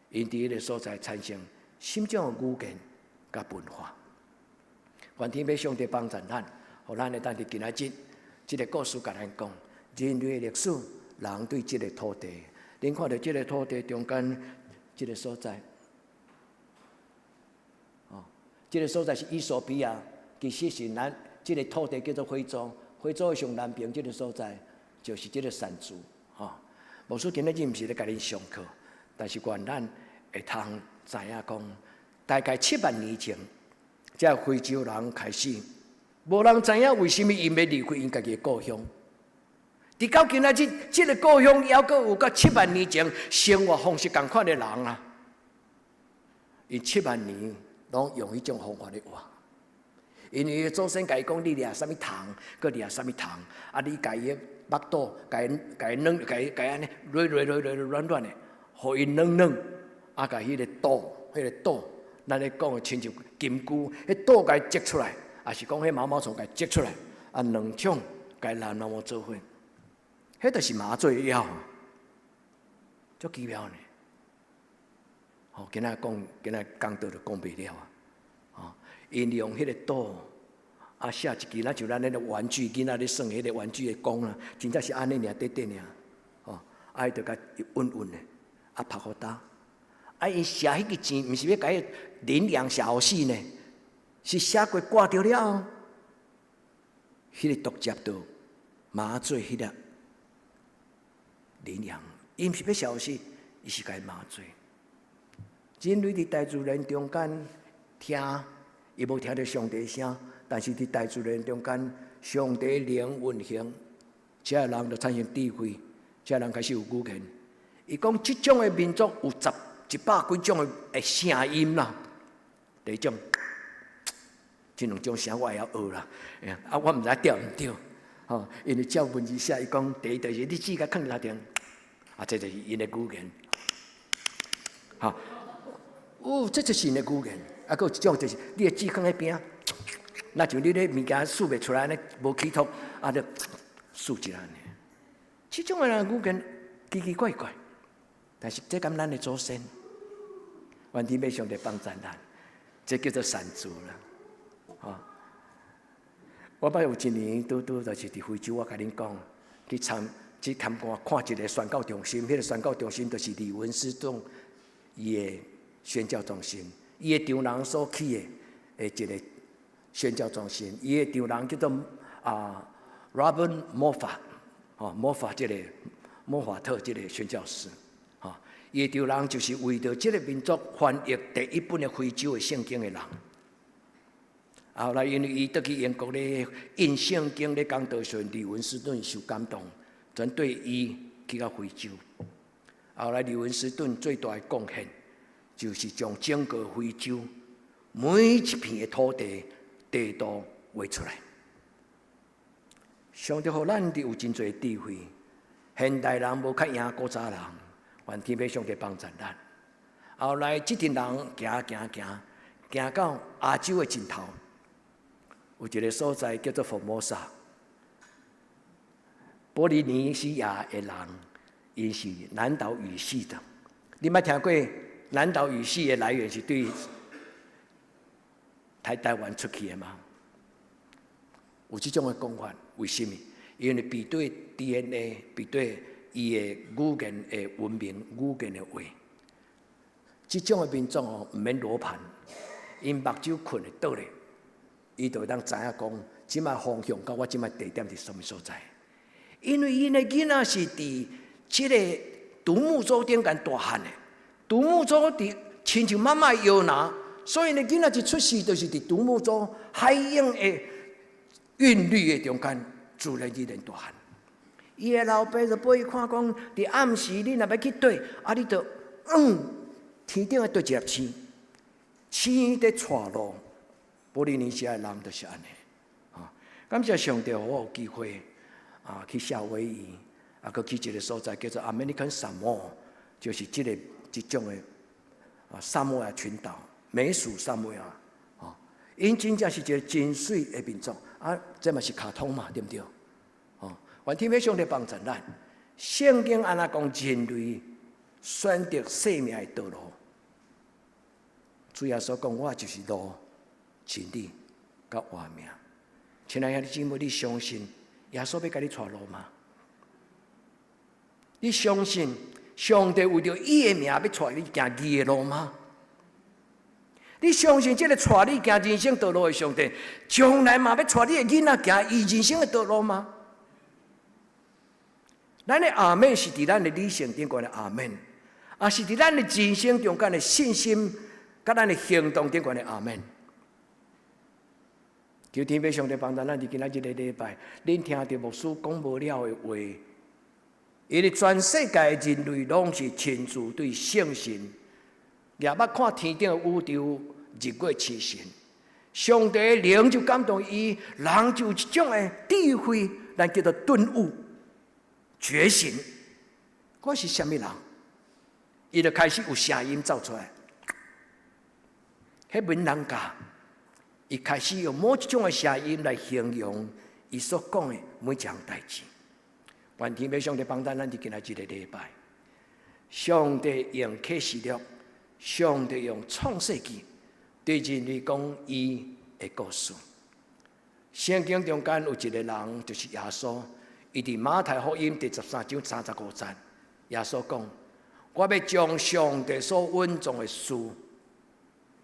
因伫迄个所在产生什么种的语言甲文化？愿天父上帝帮助咱，互咱会当伫今仔日即个故事甲咱讲人类的历史，人对即个土地，恁看到即个土地中间即个所在。这个所在是伊索比亚，其实是咱这个土地叫做非洲，非洲的上南边这个所在就是这个山族，无说今日毋是咧甲恁上课，但是愿咱会通知影讲，大概7万年前，这非洲人开始，无人知影为什么因要离开因家己的故乡。直到今仔日，这个故乡还阁有甲7万年前生活方式同款的人啊，因7万年。拢用迄种方法咧活，因为祖先甲伊讲，你掠啥物糖，佮掠啥物糖，你甲伊腹肚，甲伊软，甲伊安尼软的，互伊软，甲迄个肚，咱咧讲的亲像金菇，迄肚甲伊摘出来，也是讲迄毛虫甲伊摘出来，两种甲伊蓝做伙，迄就是麻醉药，足奇妙呢。今仔讲到就讲袂了啊！因用迄个刀写一支，咱像咱迄个玩具，囡仔咧耍迄个玩具的弓啊，真正是安尼尔短尔，伊就甲稳的，拍互打。因写迄个字，毋是要甲伊领养写互死呢，是写过挂着了后，迄个毒接到麻醉迄个领养，伊毋是要写互死，伊是甲伊麻醉。人类伫大自然中间听，伊无听到上帝声，但是伫大自然中间，上帝灵运行，这人就产生智慧，这人开始有语言。伊讲，即种的民族有100几种的声音啦。第一种，这2种声我也要学啦，我毋知对毋对，因为照文字写，伊讲第一就是你指甲放哪顶，这就是因的语言，这就是因的语言。啊，佫有一种就是你的舌放喺边，那像你咧物件数袂出来呢，无起头，啊，就数一下呢。这种的人语言奇奇怪怪，但是这跟咱的祖先，愿天父上帝帮助咱，这叫做善主啦，吼、我捌有一年拄就是伫非洲，我甲恁讲，去参观看一个宣教中心，迄个宣教中心就是李文斯顿伊的宣教中心，伊的长人所起的一个宣教中心，伊的长人叫做Robert Moffat， 莫法这个莫法特这个宣教师，伊的长人就是为着这个民族翻译第一本的非洲的圣经的人。后来因为伊倒去英国咧印圣经咧讲道时，李文斯顿受感动，转对伊去到非洲。后来李文斯顿最大的贡献，就是将整个非洲每一片的土地地图画出来。上帝予咱有真侪智慧，现代人无较赢古早人，愿天父上帝帮助咱。后来这群人行到亚洲的尽头。有一个所在叫做佛摩萨，波利尼西亚的人，因是南岛语系的。你捌听过南岛语系的来源是对台湾出去的吗？有这种的讲法，为什么？因为比对 DNA， 比对伊的语言的文明、语言的话，这种的民众哦，唔免罗盘，因目睭困会倒咧。伊就会当知影讲，即卖方向甲我即卖地点伫什么所在？因为因的囡仔是伫即个独木舟顶间大汉的，独木舟伫亲像妈妈摇拿，所以呢囡仔一出世就是伫独木舟海洋的韵律的中间，自然而然大汉。伊的老爸就陪伊看讲，伫暗时你若要去对，啊你就天顶的对一粒星，星在带路。波利尼西亚人就是安尼，感谢上帝，我有机会去夏威夷，佮去一个所在叫做 American Samoa， 就是这种的萨摩亚群岛，美属萨摩亚，因真正是一个真水的民族，这嘛是卡通嘛，对不对？愿天父上帝帮助咱，圣经安那讲人类选择生命的道路，主耶稣讲，我就是路。真理，甲活命，亲爱的姊妹，你相信耶稣要甲你带路吗？你相信上帝为着伊的名要带你行义的路吗？你相信这个带你行人生道路的上帝，将来嘛要带你的囡仔行伊人生的道路吗？咱的阿门是伫咱的理性顶端的阿门，是伫咱的人生中间的信心，甲咱的行动顶端的阿门。求天父上帝帮助咱，伫今仔日个礼拜，恁听到牧师讲无了的话，因为全世界人类拢是亲自对圣神，也捌看天顶的宇宙、日月星辰。上帝的灵就感动伊，人就有一种的智慧，咱叫做顿悟、觉醒。我是什么人？伊就开始有声音走出来，迄文人家。伊开始用某一种的声音来形容伊所讲的每一项代志。愿天父上帝帮助咱伫今仔日个礼拜，上帝用启示录，上帝用创世纪对人类讲伊的故事。圣经中间有一个人，就是耶稣，伊伫马太福音第13章35节，耶稣讲：我要将上帝所稳重的事，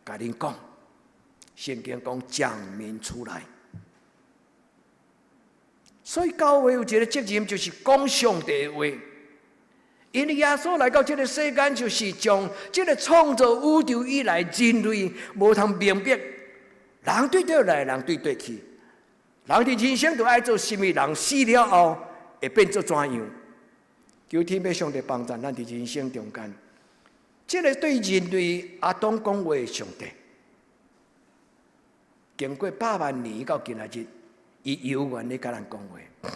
甲恁讲。圣经讲讲明出来，所以教会有一个责任，就是讲上帝的话。因为耶稣来到这个世间，就是将这个创造宇宙以来人类无通明白，人对倒来，人对倒去，人的人生都爱做什么？人死了后会变做怎样？求天父上帝帮助咱伫人生中间，这个对人类阿当讲话的上帝。经过8万年到今仔日，伊永远咧甲咱讲话。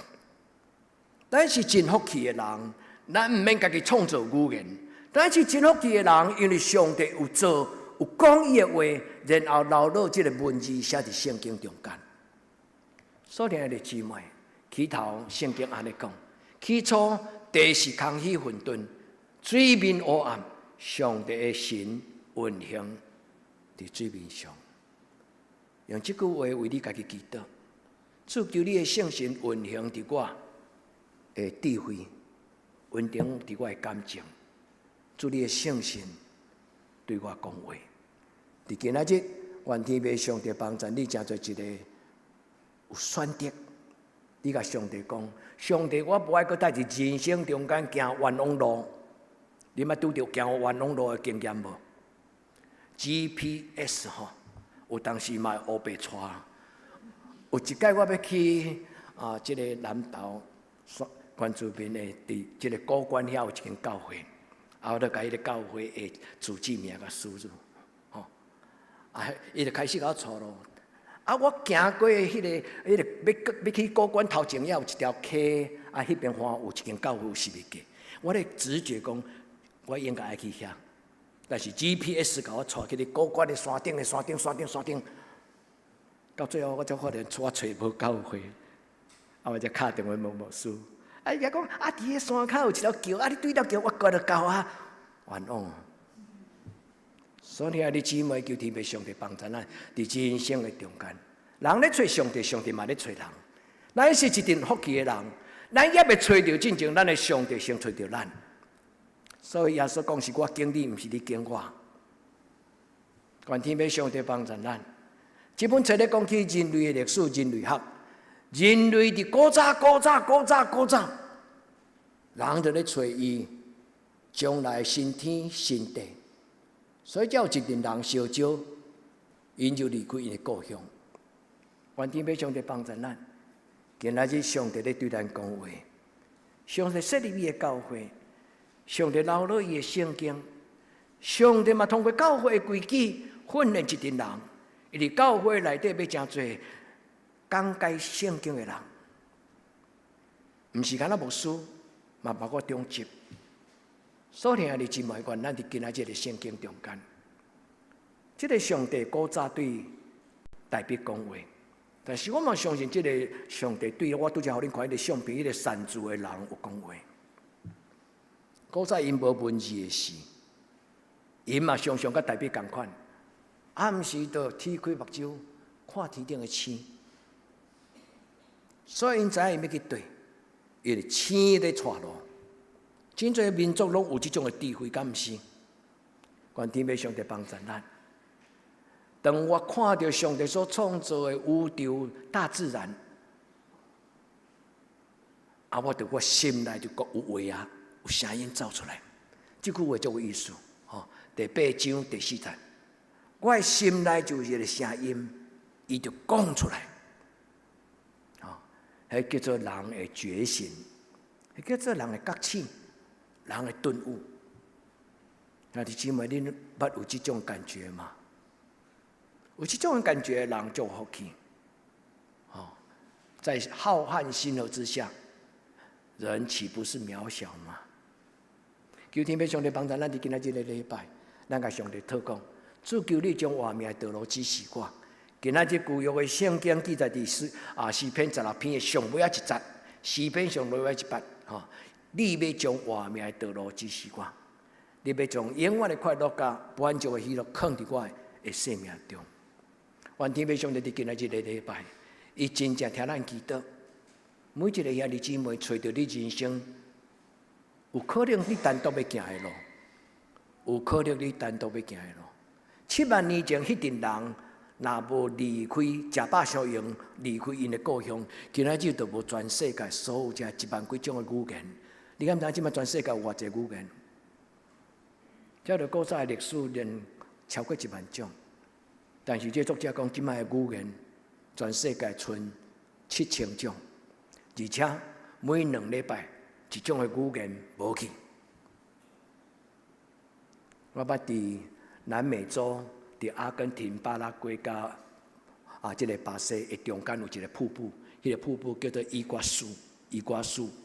咱是真福气的人，咱毋免家己创造语言。咱是真福气的人，因为上帝有造有讲伊的话，然后留落即个文字写伫圣经中间。所以的姊妹，起头圣经安尼讲：起初地是空虚混沌，水面黑暗，上帝的神运行伫水面上。用即句话为你家己祈祷，主求你的圣神运行伫我的智慧，运行伫我的感情。主你的圣神对我讲话。伫今仔日，愿天父上帝帮助你，真做一个有选择。你甲上帝讲，上帝，我不爱搁在人生中间行冤枉路。你捌拄着行冤枉路的经验无 ？GPS 吼，有当时嘛会乌白带。有一摆我要去即个南投关注边的，伫即个古关遐有一间教会，我就甲迄个教会的主治名甲输入，吼，伊就开始甲我带路。我行过迄个要去古关头前，遐有一条溪，迄边有一间教会有10个。我咧直觉讲，我应该爱去遐，但是 GPS 甲我带去古关的山顶，到最后我才发现我找无教会，我才敲电话问牧师，伊讲伫迄山口有一条桥，你对条桥我过就到啊，冤枉。所以你姊妹求天父上帝帮助咱，伫人生的中间，人咧找上帝，上帝嘛咧找人。咱是一阵福气的人，咱也要找到真正咱的上帝，先找到咱。所以耶稣讲是我经你，毋是你经我。愿天父上帝帮助咱。这本册咧讲起人类的历史、人类学，人类伫古早，人就咧找伊将来新天新地。所以才有一群人烧焦，因就离开因的故乡。愿天父上帝帮助咱。今仔日上帝咧对咱讲话，上帝设立伊的教会，上帝留落伊的圣经，上帝嘛通过教会的规矩训练一群人，伊伫教会内底要真侪讲解圣经的人，毋是干那牧师，嘛包括中职。所以你姊妹，愿咱伫今仔日的圣经中间，这个上帝古早对大笔讲话，但是我嘛相信，这个上帝对我拄则互恁看迄个相片，迄个善治的人有讲话。古早因无文字的事，因嘛常常甲大笔共款，暗时就天开目睭，看天顶的星，所以因知影因要去佗，伊就星咧带路。真侪民族拢有即种的智慧，敢毋是？愿天父上帝帮助咱。当我看到上帝所创造的宇宙、大自然，我伫我心内就有话啊，有声音走出来。即句话就有意思。第8章第4节，我的心内就有一个声音，伊就讲出来。迄叫做人的觉醒，迄叫做人的觉醒。人的顿悟，那弟姊妹，恁捌有这种感觉吗？有这种感觉的人就有福气。在浩瀚星河之下，人岂不是渺小吗？求天父上帝帮助咱伫今仔日的礼拜，咱甲上帝祷告，主求你将活命的道路指示我。今仔日旧约的圣经记载伫诗篇16篇的上尾一节，诗篇上尾一节，你要将活命的道路指示我，你要将永远的快乐甲满足的喜乐放伫我的生命中。愿天父上帝伫今仔日的礼拜，伊真正听咱祈祷，每一个兄弟姊妹找到你人生有可能你单独要行的路，有可能你单独要行的路。7万年前迄群人若无离开食饱消营，离开因的故乡，今仔日就无全世界所有这1万几种的语言。你敢知即摆全世界有偌济语言？这着古早的历史连超过1万种，但是这作者讲，即摆的语言全世界剩7000种，而且每2礼拜一种的语言无去。我捌伫南美洲，伫阿根廷、巴拉圭加这个巴西的中间有一个瀑布，迄个瀑布叫做伊瓜苏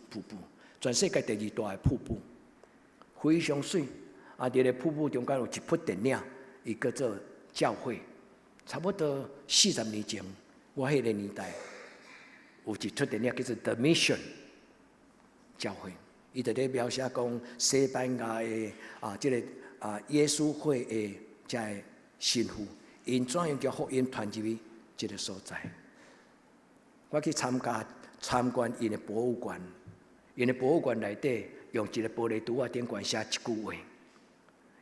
瀑布。全世界第2大的瀑布，非常水。伫个瀑布中间有一匹电影，伊叫做教会，差不多40年前，我迄个年代有一出电影叫做《The Mission》教会，伊就咧描写讲西班牙的即个耶稣会的遮个神父，因怎样叫福音传入去即个所在。我去参观因的博物馆，因的博物馆内底用一个玻璃橱顶悬写一句话，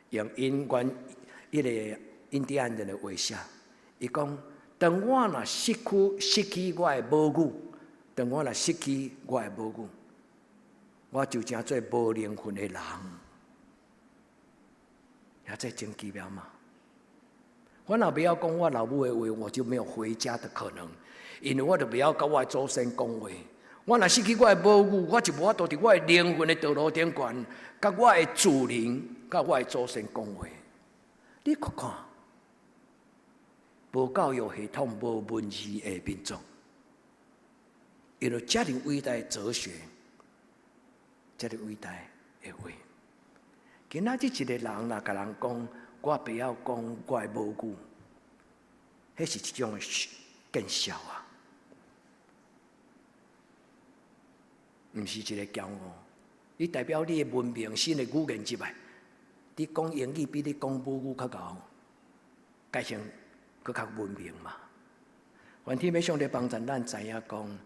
用因原迄个印第安人的话写。伊讲：当我若失去我的母语，当我若失去我的母语，我就正做无灵魂的人。也这真奇妙嘛！我若不要讲我老母的话，我就没有回家的可能，因为我就不要跟我的祖先讲话。我若失去我的母语，我就无法度伫我的灵魂的道路顶悬，甲我的主灵、甲我的祖先讲话。你看看，无教育系统、无文字的民族，因为遮尔伟大的哲学，遮尔伟大的话。今仔日一个人若甲人讲，我不要讲我的母语，迄是一种见笑啊！毋是一个骄傲，你代表你的文明、新的语言之外，你讲英语比你讲母语较高，改成佫较文明嘛？愿天要上帝帮助咱知影讲，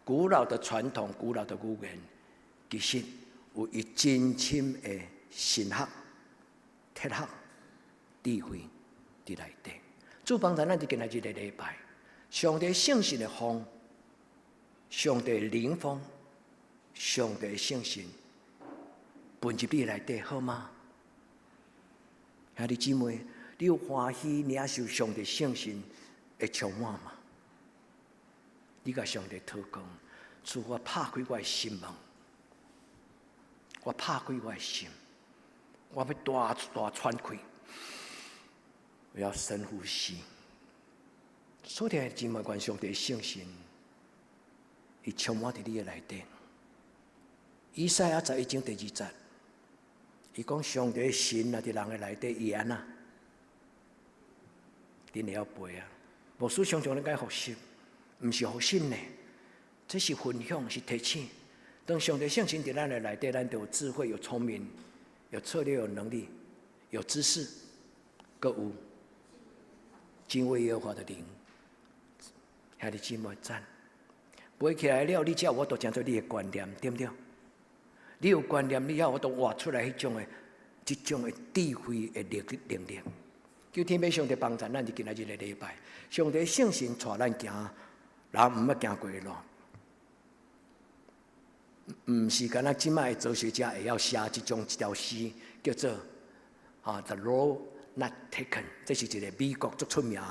古老的传统、古老的语言，其实有伊真深的神学、哲学、智慧伫内底。主帮助咱伫今仔日的礼拜，上帝圣神的风，上帝的灵风。上帝的圣神分入你内底好吗？兄弟姊妹，你有欢喜领受上帝圣神的充满吗？你甲上帝祷告，主，我拍开我的心门，我拍开我的心，我要大喘开，我要深呼吸。所听的姊妹，愿上帝的圣神，伊充满伫你的内底。以赛亚11章第2节，伊讲上帝的神啊，伫人的内底，伊安那，恁会晓背啊？牧师常常咧讲复习，毋是复习呢，这是分享，是提醒。当上帝圣神伫咱的内底，咱就有智慧、有聪明、有策略、有能力、有知识，阁有敬畏耶和华的灵。兄弟姊妹赞，背起来了，你才有法度讲做你的观念，对不对？你有观念，你才有法度活出来迄种的智慧的能力。求天父上帝帮助咱伫今仔日的礼拜，上帝圣神带咱行人毋捌行过的路，毋是干那即摆的哲学家会晓写一条诗，叫做The Road Not Taken， 这是一个美国足出名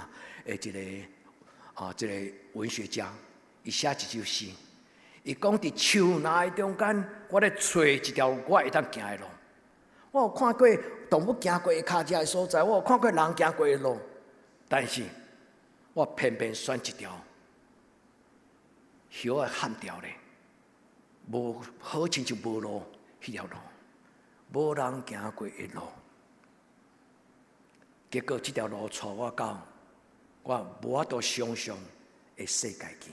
的一个文学家，伊写一首诗。伊讲伫树林的中间，我咧找一条我会当行的路。我有看过动物行过的脚迹的所在，我有看过人行过的路，但是我偏偏选一条叶啊焊掉咧，无好亲像无路迄条路，无人行过的路。结果这条路带我到我无法度想象的世界去。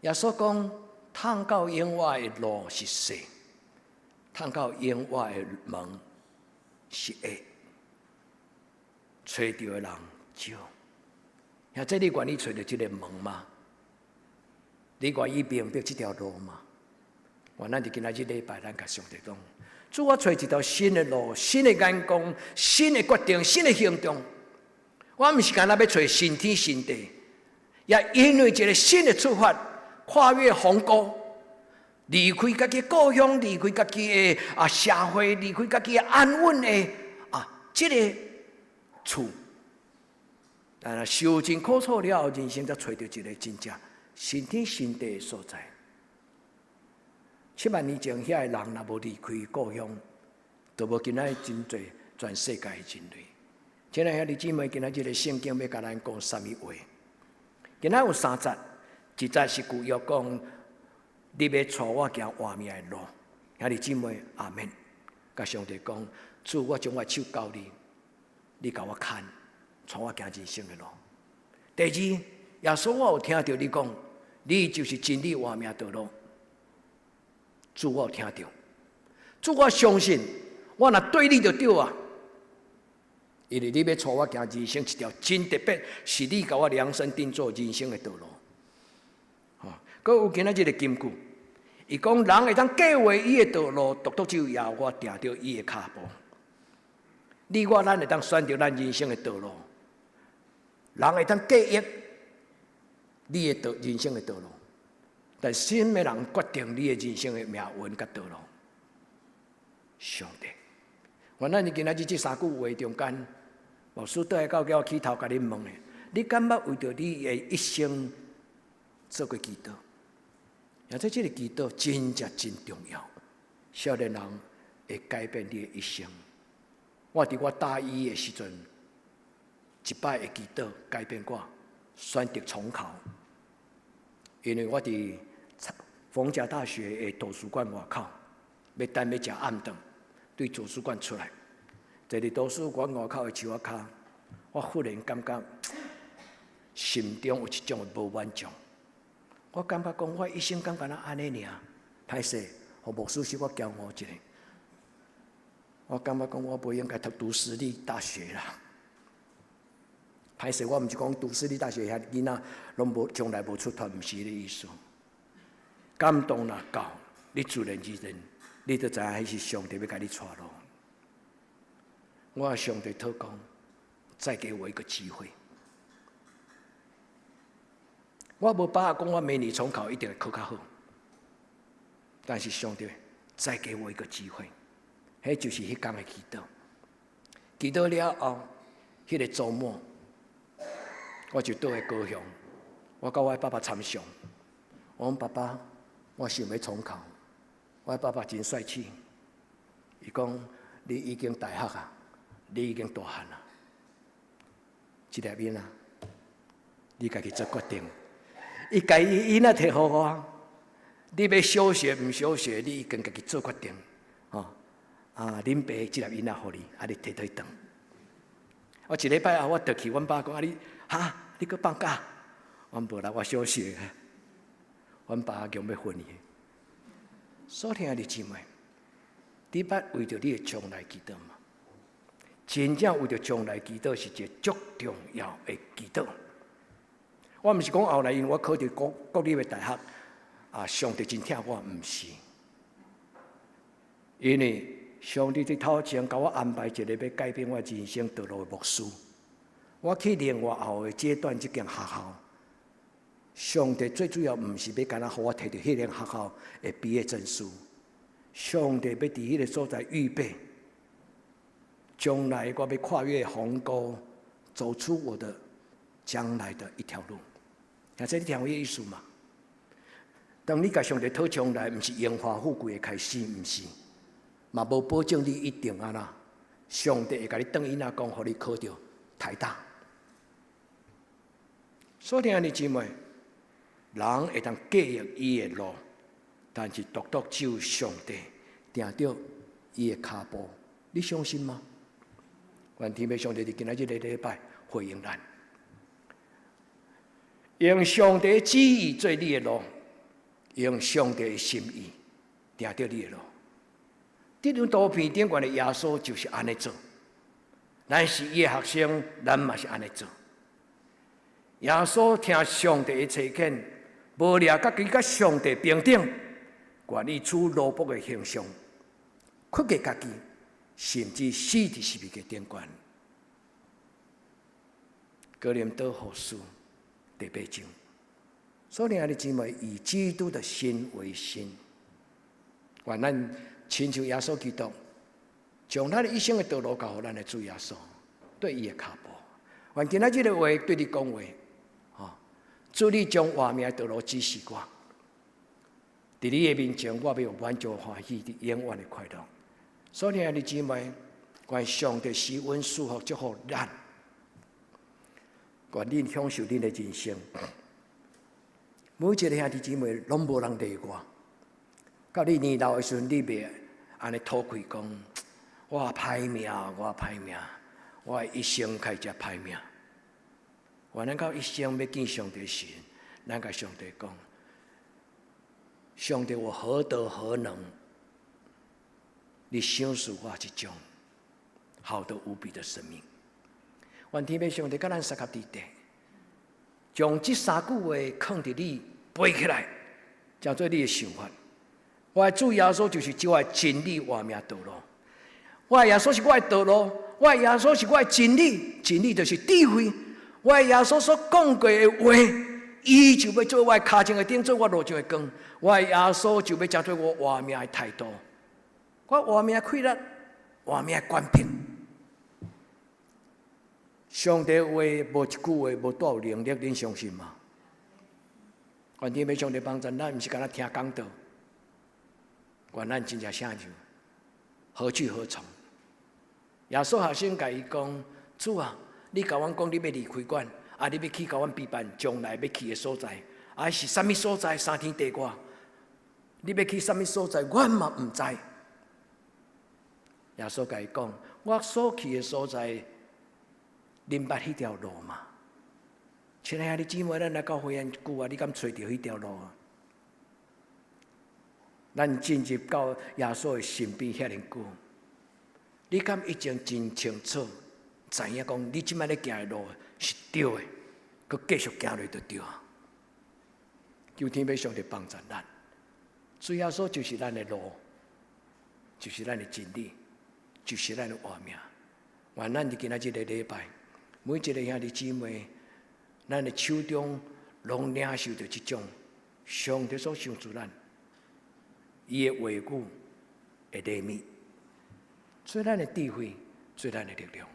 耶稣讲，通到永远的路是细，通到永远的门是矮，找到的人少。像这你愿意找到这个门吗？你愿意明白这条路吗？我咱伫今仔日礼拜，咱甲上帝讲，主，我找一条新的路、新的眼光、新的决定、新的行动。我毋是干那要找新天新地，也因为一个新的出发。跨越鸿沟，离开家己故乡，离开家己的社会，离开家己的安稳的这个厝。但受尽苦楚了后，人生才找到一个真正新天新地的所在。7万年前，遐个人若无离开故乡，就无今仔真侪全世界的人类。亲爱兄弟姊妹，今仔日的圣经要甲咱讲什么话？今仔有3节。一节是旧约讲，你要带我行活命的路。兄弟姊妹，阿门。甲上帝讲，主，我将我手交你，你甲我牵，带我行人生的路。第二，耶稣，我有听到你讲，你就是真理、活命、道路。主，我有听到，主，我相信，我若对你就对啊。因为你要带我行人生一条真特别，是你甲我量身定做人生的道路。佮有今仔日个金句，伊讲人会当计划伊的道路，独独只有耶和华定着伊的脚步。你我咱会当选择咱人生的道路，人会当计划你的人生的道路，但什么人决定你的人生的命运甲道路？上帝。原来你今仔日这三句话中间，牧师倒来到我起头甲你问的，你敢捌为着你的一生做过祈祷？而且这个祈祷真正真重要，少年人会改变你的一生。我伫我大一的时阵，一摆的祈祷改变我，选择重考。因为我伫逢甲大学的图书馆外口，要等要食暗顿，对图书馆出来，坐伫图书馆外口的树仔骹，我忽然感觉心中有一种的无满足。我感觉讲，我一生敢若安尼尔，歹势，互牧师是我骄傲一下。我感觉讲，我不应该读私立大学啦。歹势，我毋是讲读私立大学遐囡仔拢无将来无出头，毋是迄个意思。感动若到，你自然而然，你就知影迄是上帝要甲你带路。我向上帝祷告，再给我一个机会。我无把握讲，我明年重考一定会考较好。但是上帝再给我一个机会，迄就是迄天的祈祷。祈祷了后，迄个周末，我就倒来高雄，我甲我的爸爸参详。我讲爸爸，我想要重考。我的爸爸真帅气，伊讲你已经大学啊，你已经大汉啊，这粒囡仔，你家己做决定。伊家己囡仔摕互我，你要小学毋小学，你已经家己做决定，恁爸即粒囡仔互你，你摕倒去当。我一礼拜后，我倒去，阮爸讲你搁放假？阮无啦，我小学。阮爸强要分伊。所听的姊妹，你捌为着你的将来祈祷吗？真正为着将来祈祷是一个足重要的祈祷。我毋是讲后来因我考到国立的大学，上帝真疼我，毋是。因为上帝伫头前甲我安排一个要改变我人生道路的牧师。我去另外后的阶段这间学校，上帝最主要毋是要干那，互我摕到迄间学校的毕业证书。上帝要伫迄个所在预备，将来我要跨越鸿沟，走出我的将来的一条路。这你听我意思嘛？当你甲上帝讨将来，毋是荣华富贵的开始，毋是，嘛无保证你一定安那。上帝会甲你转伊那讲，互你考到台大。所听的姊妹，人会当计划伊的路，但是独独只有上帝定着伊的脚步。你相信吗？愿天父上帝伫今仔日个礼拜回应咱。用上帝的旨意做你的路，用上帝的心意定着你的路。这张图片顶悬的耶稣就是安尼做，咱是伊的学生，咱嘛是安尼做。耶稣听上帝的差遣，无掠甲伊甲上帝平等，愿意取奴仆的形象，屈给家己，甚至死伫十字架顶悬。哥林多后书第8章，所以，爱的姊妹，以基督的心为心，愿咱亲像耶稣基督，将咱的一生的道路交予咱的主耶稣，对伊的脚步。愿今仔日的话对你讲话，主你将活命的道路指示我，伫你的面前，我要有满足欢喜的永远的快乐。所以，爱的姊妹，愿上帝施恩赐福祝福咱。愿恁享受恁的人生，每一个兄弟姊妹拢无人理我。到你年老的时阵，你袂安尼吐气讲，我歹命，我的一生开始歹命。我能够一生要见上帝时，咱甲上帝讲：上帝，我何德何能？你赏赐我一种好得无比的生命。愿天父上帝甲咱三合伫地，将这三句话放伫你背起来，叫做你的想法。我的主耶稣就是这我的真理活命道路。我的耶稣是我的道路，我的耶稣是我的真理，真理就是智慧。我的耶稣所讲过的话，伊就要做我的脚前的灯，做我路上的光。我的耶稣就要成做我活命的态度，我活命的快乐，活命的关平。上帝话无一句话无带有能力，恁相信吗？愿天父上帝帮助咱，毋是干那听讲道，愿咱真正醒就何去何从？耶稣学生甲伊讲：主啊，你甲阮讲你要离开阮，啊，你要去甲阮备办将来要去的所在，啊是啥物所在？三天地外，你要去啥物所在？阮嘛毋知。耶稣甲伊讲：我所去的所在。恁捌迄条路嘛？亲爱的姊妹，咱来到会员久啊，你敢找到迄条路啊？咱进入到耶稣的身边遐尼久，你敢已经真清楚知影讲，你即摆咧行的路是对的，佮继续行落就对啊。求天父上帝帮助咱，主耶稣就是咱的路，就是咱的真理，就是咱的活命。愿咱伫今仔日的礼拜。每一个兄弟姊妹，咱的手中拢领受着这种上帝所赏赐咱伊的话语的礼物，做咱的智慧，做咱的力量。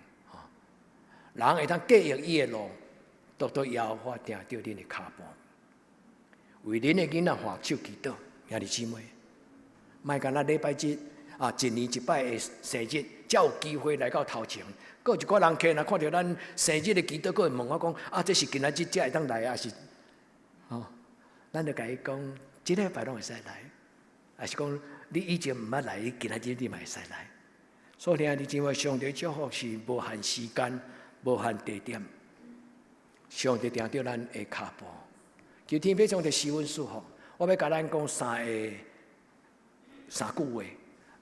人会当继续伊的路，独独耶和华定着恁的脚步，为恁的囡仔画手祈祷，兄弟姊妹，莫干那礼拜日一年一摆的生日，才有机会来到头前。佫有一寡人客若看到咱生日的祈祷，佫会问我讲：这是今仔日才会当来，还是？咱就甲伊讲，即礼拜拢会使来，还是讲你以前毋捌来，今仔日你嘛会使来。所以兄弟姊妹，上帝祝福是无限时间、无限地点，上帝定着咱的脚步。求天父上帝施恩赐福。我要甲咱讲三句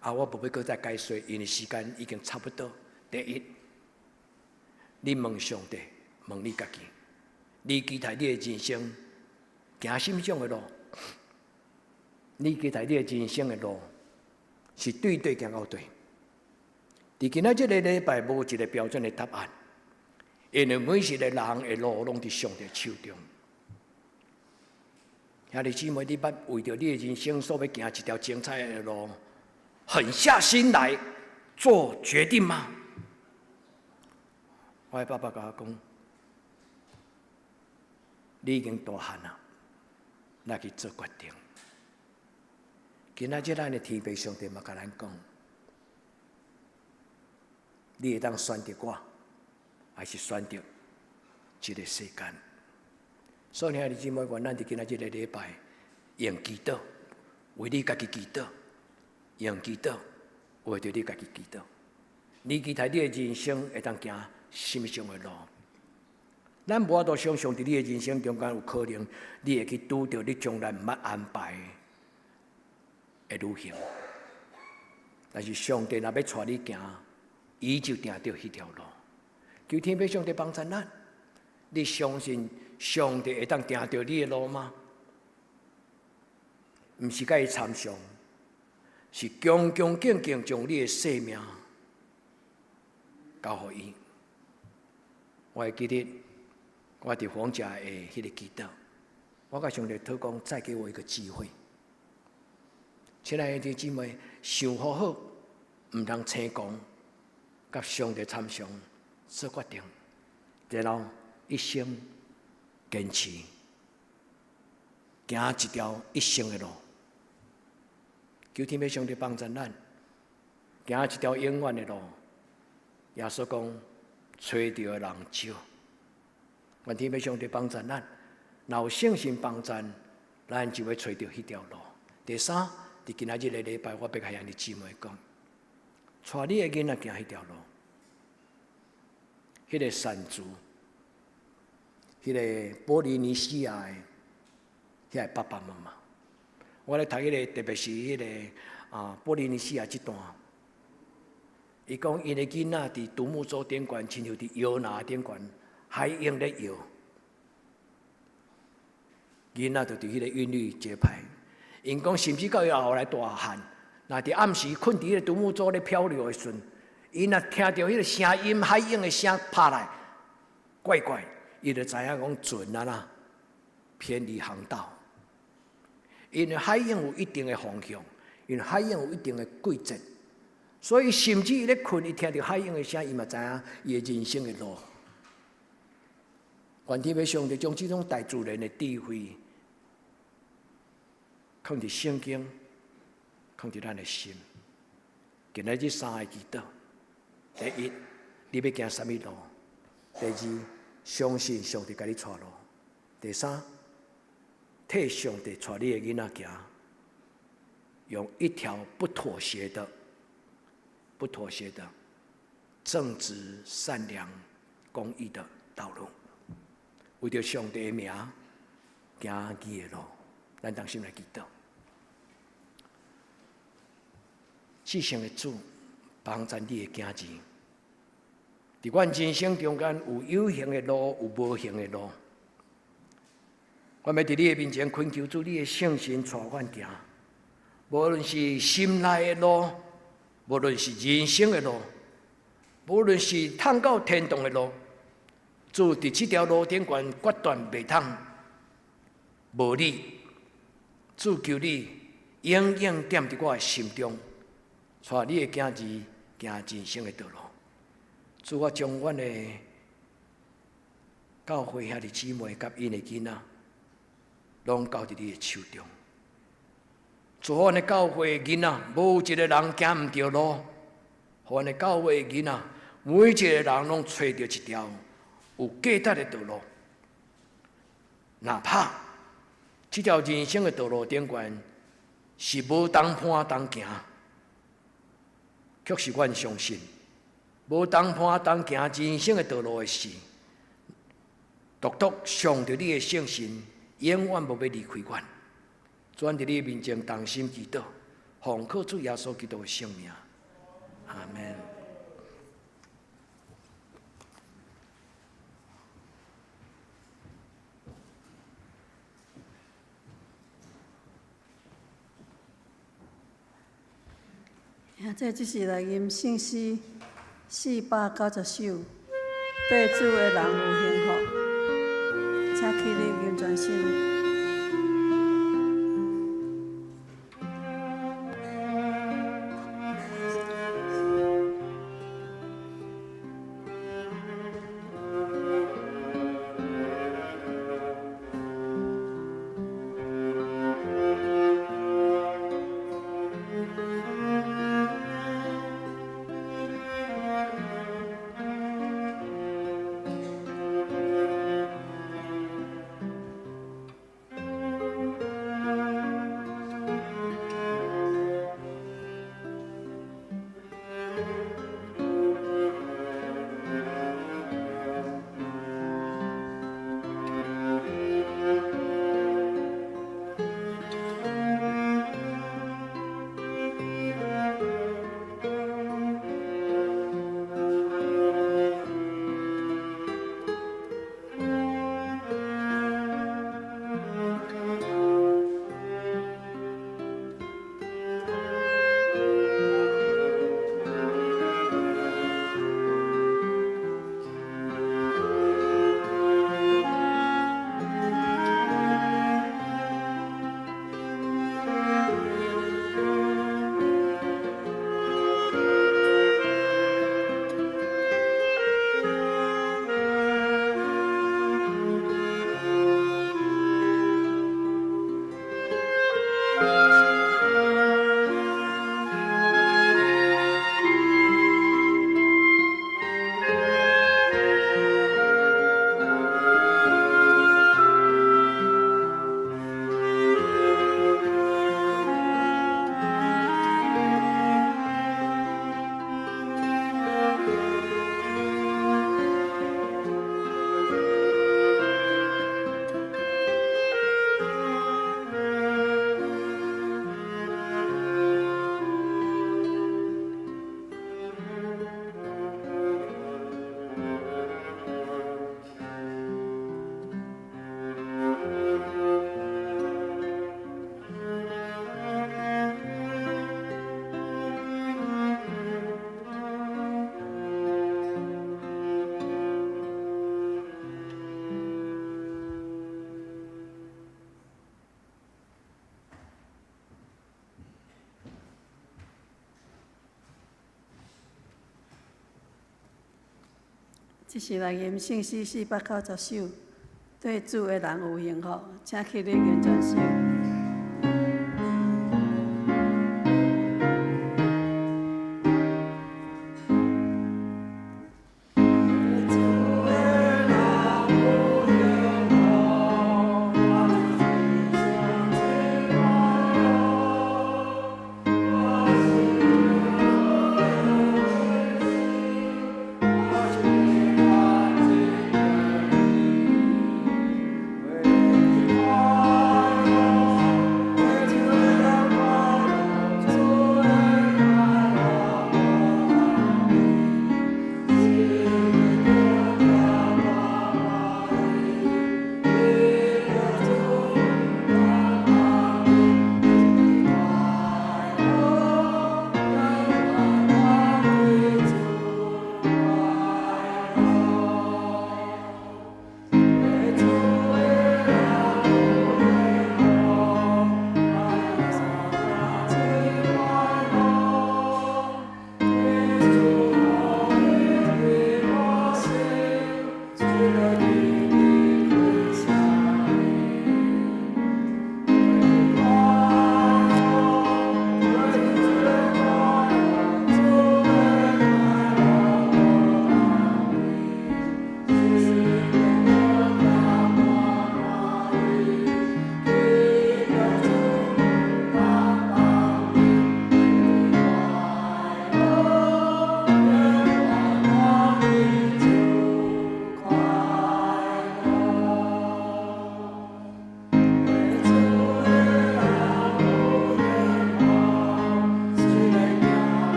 话，我无要搁再解说，因为时间已经差不多。第一。你问上帝，问你家己，你期待你的人生行什么种的路？你期待你的人生的路是对行到对？伫今仔日个礼拜无一个标准的答案，因为每一个人的路拢伫上帝手中。兄弟姊妹，你捌为着你的人生所要行一条精彩的路，狠下心来做决定吗？我的爸爸甲我讲，你已经大汉了，来去做决定。今仔日咱的天父上帝嘛甲咱讲，你会当选择我，还是选择这个世间？所以兄弟姊妹，愿咱伫今仔日的礼拜，用祈祷为你家己祈祷，用祈祷为着你家己祈祷。你期待你的人生会当行什么种的路？咱无法度想象，伫你的人生中间有可能，你会去拄到你将来毋捌安排的旅行。但是上帝若要带你行，伊就定着迄条路。求天父上帝帮助咱。你相信上帝会当定着你的路吗？毋是甲伊参详，是恭恭敬敬将你的性命交予伊。我会记得我伫皇家的迄个祈祷，我甲上帝祷讲，再给我一个机会。亲爱的弟兄姊妹，想好好，毋通轻讲，甲上帝参详做决定，然后一生坚持，行一条一生的路。求天父上帝帮助咱，行一条永远的路。耶稣讲，找到的人少。愿天父上帝帮助咱，若有信心帮助，咱就会找到迄条路。第三，伫今仔日的礼拜，我要甲兄弟姊妹讲，带你的囡仔行迄条路，迄个山族，迄个波利尼西亚的遐个爸爸妈妈。我咧读迄个，特别是迄个波利尼西亚这段，伊讲因的囡仔伫独木舟顶悬，亲像伫摇篮顶悬，海鹰咧摇，囡仔就伫迄个韵律节拍。因讲甚至到伊后来大汉，若伫暗时困伫迄个独木舟咧漂流的时阵，伊若听到迄个声音，海鹰的声拍来，怪怪，伊就知影讲船啊啦偏离航道。因为海鹰有一定的方向，因为海鹰有一定的规则，所以甚至伊咧困，伊听到海鹰的声，伊嘛知影伊的人生的路。愿天父上帝将这种大自然的智慧，放伫圣经，放伫咱的心。今日这三个祈祷：第一，你要行什么路？第二，相信上帝给你带路；第三，替上帝带你的囡仔行，用一条不妥协的、正直、善良、公义的道路，为着上帝的名行义的路。咱同心来祈祷。至圣的主，帮咱你的囝子，伫阮人生中间有形的路，有无形的路。我要伫你的面前恳求主，你的圣神带阮行。无论是心内的路，无论是人生的路，无论是通到天堂的路，主伫这条路顶悬决断袂通无你。主求你永远踮伫我的心中，带你的囝子行人生的道路。主，我将阮的教会遐的姊妹甲因的囡仔，拢交伫你的手中。主，阮的教会的囡仔，无一个人行毋着路；阮的教会的囡仔，每一个人拢找到一条有价值的道路。哪怕这条人生的道路顶悬是无当伴当行，却是阮相信，无当伴当行人生的道路的事，独独上着你的圣神，永远无要离开阮。转伫你面前同心祈祷，奉靠主耶稣基督的圣名，阿门。
这是来吟圣诗490首，对主的人有幸福，请起立吟全心。这是来吟圣诗490首，对主的人有幸福，请起立吟全首。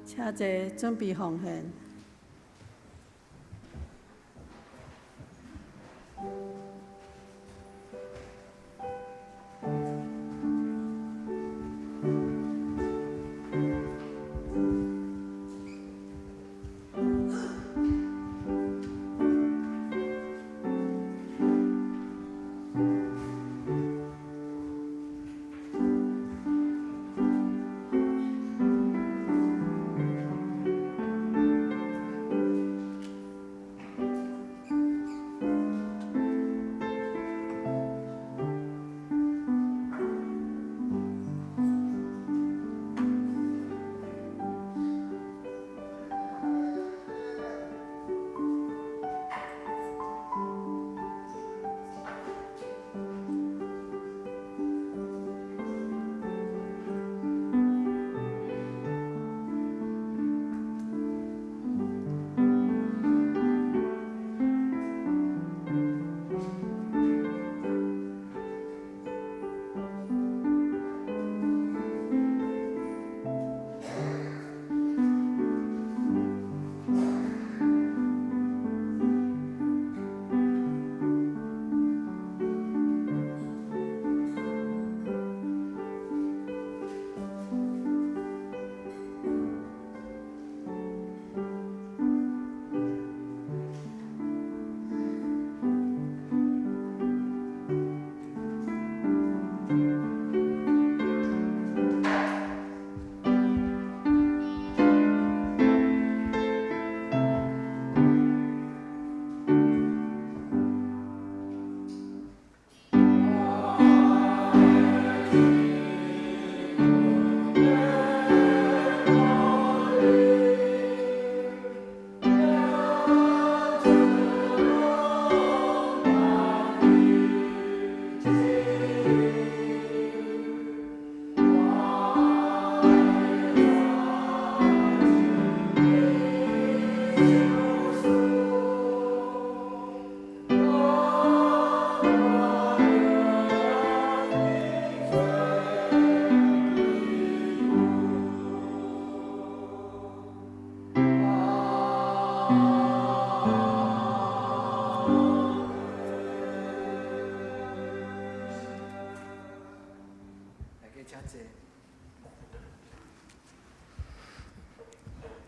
请坐，准备奉献。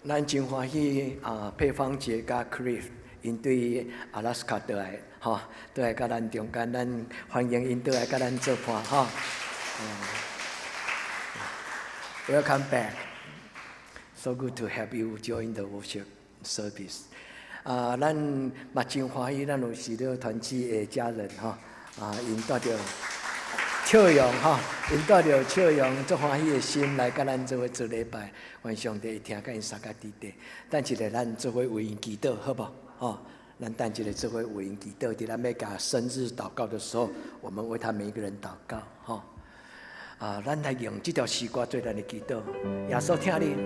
咱真欢喜配方节甲 Cliff 因对阿拉斯加倒来，吼，倒来甲咱中间，咱欢迎因倒来甲咱做伴，吼。Welcome back. So good to have you join the worship service. 咱嘛真欢喜，咱有许多团契的家人，吼，因带着笑容，吼，因带着笑容，足欢喜的心来甲咱做伙做礼拜，愿上帝听甲因三甲伫地。等一下，咱做伙为因祈祷，好不好？吼，咱等一下做伙为因祈祷。伫咱要甲生日祷告的时候，我们为他每一个人祷告，吼。咱来用这条诗歌做咱的祈祷。耶稣听你。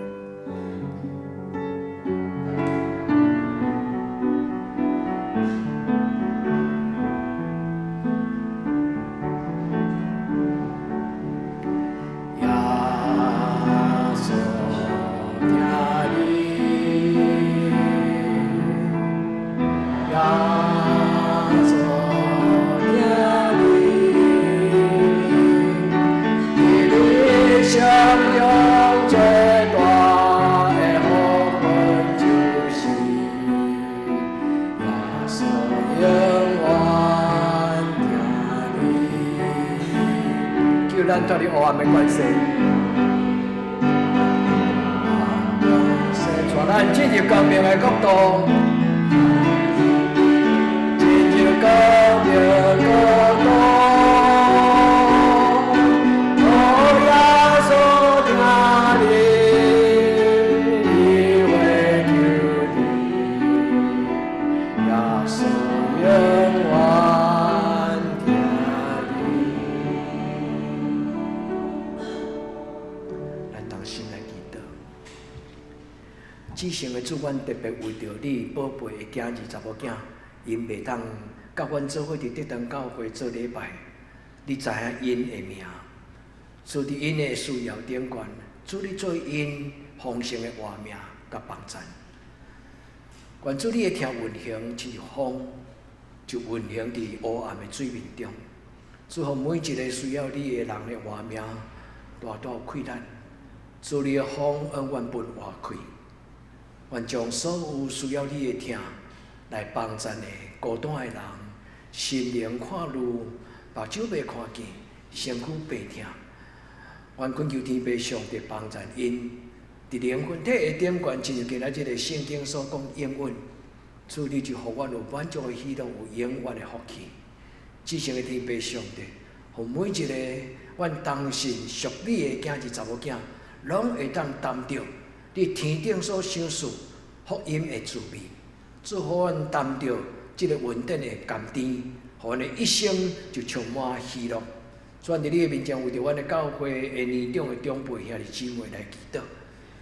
咱带你黑暗的关系，带咱进入光明的国度，进入光明国度。哦，耶稣听你，因为求你，耶稣永远听你。咱同心来祈祷。至圣的主，阮特别为着你宝贝的囝儿查某囝，因袂当甲阮做伙伫德堂教会做礼拜，你知影因的名，主伫因的需要顶悬，主你做因丰盛的活命甲帮助。愿主你的听运行，亲像风，就运行伫黑暗的水面中。主互每一个需要你的人的活命，大大开展。主你的风永远不活开。愿将所有需要你的听来帮助的孤单的人，心灵看路，目睭袂看见，身躯白疼。愿恳求天父上帝帮助因，伫灵魂体的顶悬，亲像今仔日个圣经所讲应允。主你就互阮有满足的喜乐，有永远的福气。至圣的天父上帝，互每一个阮当信属你的囝儿查某囝，拢会当担着你天顶所赏赐福音的滋味，祝福阮担着即个稳定的甘甜，互阮的一生就充满喜乐。转伫你的面前，为着阮的教会的年长的长辈兄弟姊妹来祈祷，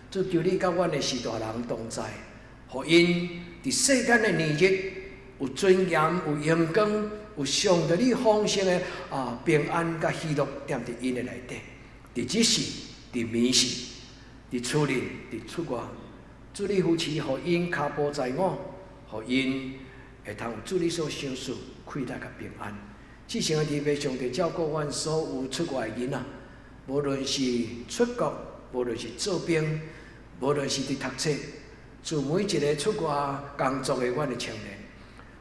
主求你甲阮的士大人同在，互因伫世间的年日有尊严、有阳光、有上帝你丰盛的平安甲喜乐踮伫因的内底，伫即时、伫暝时、伫厝内、伫厝外。主你扶持，互因脚步在我，互因会通有主你所赏赐快乐甲平安。至圣的天父上帝照顾阮所有出外的囡仔，无论是出国，无论是做兵，无论是伫读册，主每一个出外工作的阮的青年，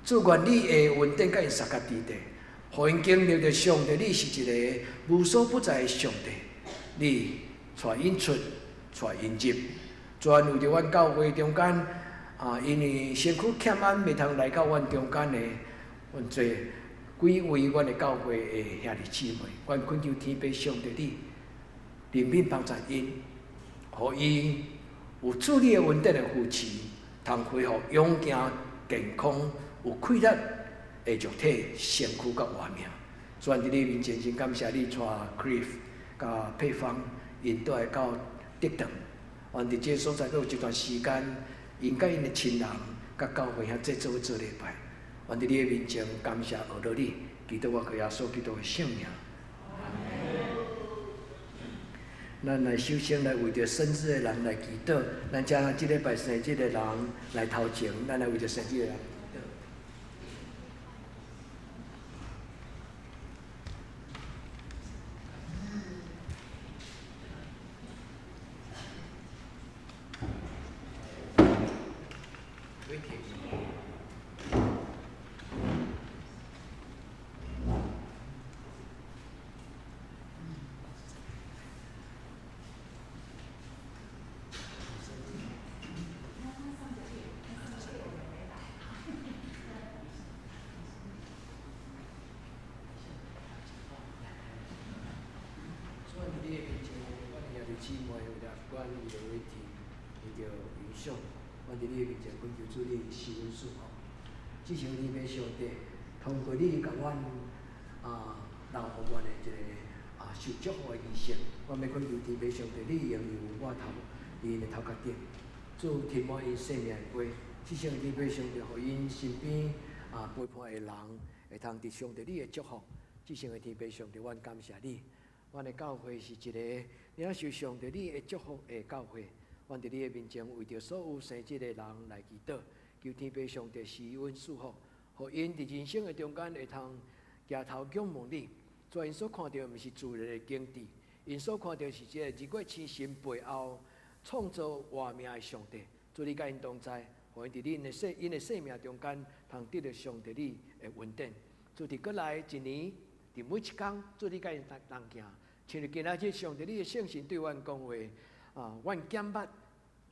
主愿你会稳定甲因三脚伫地，互因经历着上帝，你是一个无所不在的上帝，你带因出，带因入。专为着阮教会中间因为身躯欠安，袂通来到阮中间的，阮做几位阮的教会的兄弟姊妹，阮恳求天父上帝你怜悯帮助因，互伊有主你的稳定的扶持，通恢复勇健、健康、有快乐的肉体、身躯甲活命。专伫你面前，真感谢你带 Cliff 甲配方，因倒来到德堂。愿伫这所在，阁有一段时间，因甲因的亲人、甲教会遐做做礼拜。愿伫你的面前，感谢学到你，祈祷我耶稣基督的圣名。咱来首先来为着生日的人来祈祷，咱将即礼拜生日的人来头前，咱来为着生日的人。想，阮伫你的面前恳求主你施恩赐福。只想你要上帝通过你甲阮留互阮的一个受祝福的仪式，阮要恳求天父上帝，你用我头因的头壳顶，主填满因生命的杯。只想天父上帝，互因身边陪伴的人会通伫上帝你的祝福。只想的天父上帝，阮感谢你。阮的教会是一个领受上帝你的祝福的教会。阮伫你的面前，为着所有生即个人来祈祷，求天父上帝施恩赐福，互因伫人生的中间会通抬头仰望你。所以因所看到毋是自然的景致，因所看到是一个日月星辰背后创造活命的上帝。主你甲因同在，互因伫因的生命中间，通得到上帝你的恩典。主伫过来一年，伫每一天，主你甲因同行。像今仔日上帝你的圣神对阮讲话，阮减捌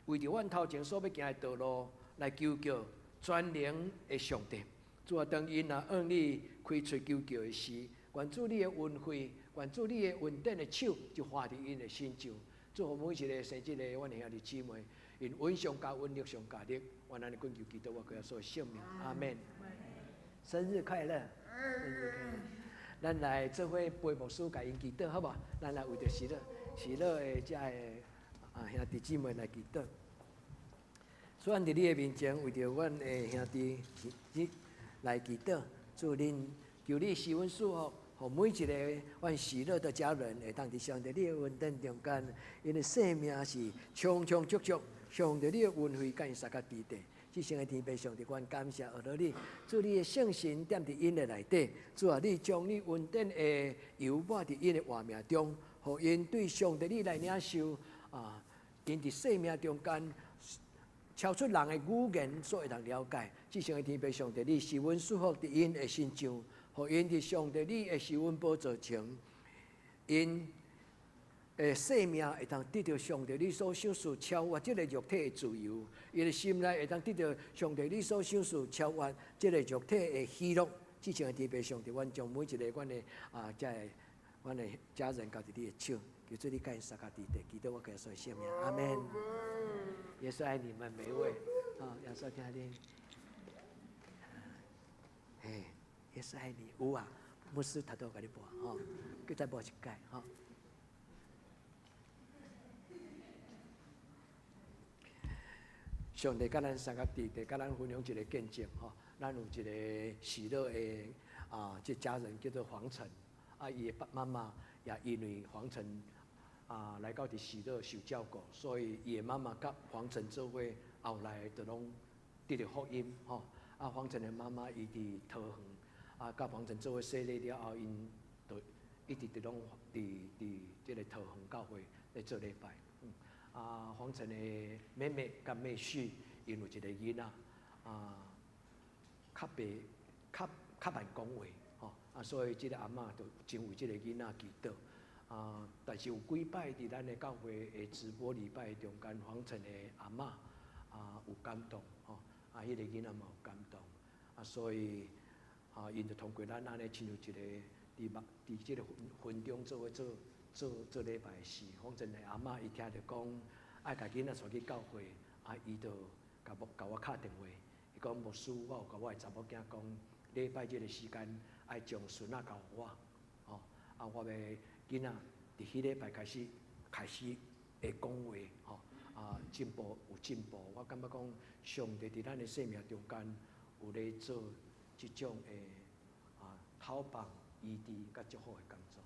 为着阮头前所要行的道路来求救全能的上帝。主啊，当因按你开喙求救的时，愿主你的恩惠，愿主你的恩典的手就画伫因的心上。祝福每一个生即个阮兄弟姊妹，因恩上加恩，力上加力。愿咱的恳求祈祷，我给他所圣名，阿门。生日快乐！生日快乐！咱来做伙陪牧师甲因祈祷，好无？咱来为着喜乐的遮个兄弟姊妹来祈祷。所以，伫你的面前，为着阮的兄弟来祈祷，祝恁求你施恩赐福，互每一个阮喜乐的家人会当伫上帝你的恩典中间，因的生命是充充足足，上帝你的恩惠甲因撒甲伫地。即生的天父上帝，阮感谢学到你，主你的圣神踮伫因的内底，主啊，你将你恩典的油抹伫因的活命中，互因对上帝你来领受因伫生命中间超出人的语言所会通了解。即生的天父上帝，你施恩赐福伫因的心上，互因伫上帝你的施恩宝座前，因的生命会通得到上帝你所享受超越这个肉体的自由，伊的心内会通得到上帝你所享受超越这个肉体的喜乐。即像天父上帝，阮将每一个阮的阮的家人交伫你的手，求主你甲因撒甲伫地，祈祷我给所圣名，阿门。耶稣爱你们每一位，耶稣听你，耶稣爱你，有啊，牧师头拄甲你播，佮再播一届，上帝甲咱三个弟弟，甲咱分享一个见证，咱有一个喜乐的这家人叫做黄晨，伊的爸妈妈也因为黄晨来到伫喜乐受照顾，所以伊的妈妈甲黄晨做伙，后来就拢得到福音，黄晨的妈妈伊伫桃园，甲黄晨做伙洗礼了后，因就一直伫拢伫这个桃园教会来做礼拜。黄晨的妹妹甲妹婿，因有一个囡仔，较慢讲话，所以即个阿嬷就真为即个囡仔祈祷。但是有几摆伫咱的教会的直播礼拜中间，黄晨的阿嬷有感动，迄个囡仔嘛有感动，所以因就通过咱安尼亲像一个伫即个分中做伙做礼拜时，黄晨的阿嬷伊听着讲爱家囡仔带去教会，伊就甲我敲电话，伊讲牧师，我有甲我的查某囝讲，礼拜即个时间爱将孙仔交我，我要囡仔伫迄礼拜开始会讲话，进步有进步，我感觉讲上帝伫咱的生命中间有咧做即种的讨帮、医治甲祝福的工作，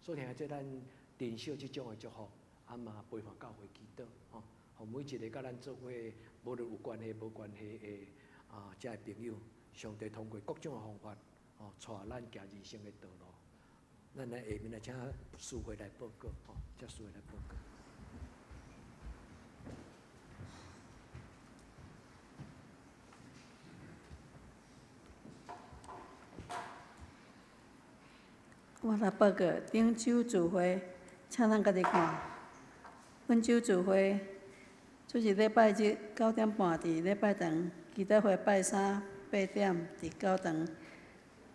所以听即咱领受即种的祝福，嘛陪伴教会祈祷，互每一个甲咱做伙，无论有关系无关系的遮个朋友，上帝通过各种的方法，带咱行人生的道路。咱来下面来请师会来报告，请师会来报告。
我来报告顶州聚会，请咱家己看。本州聚会就是礼拜日9点半伫礼拜堂，祈祷会拜3 8点伫教堂，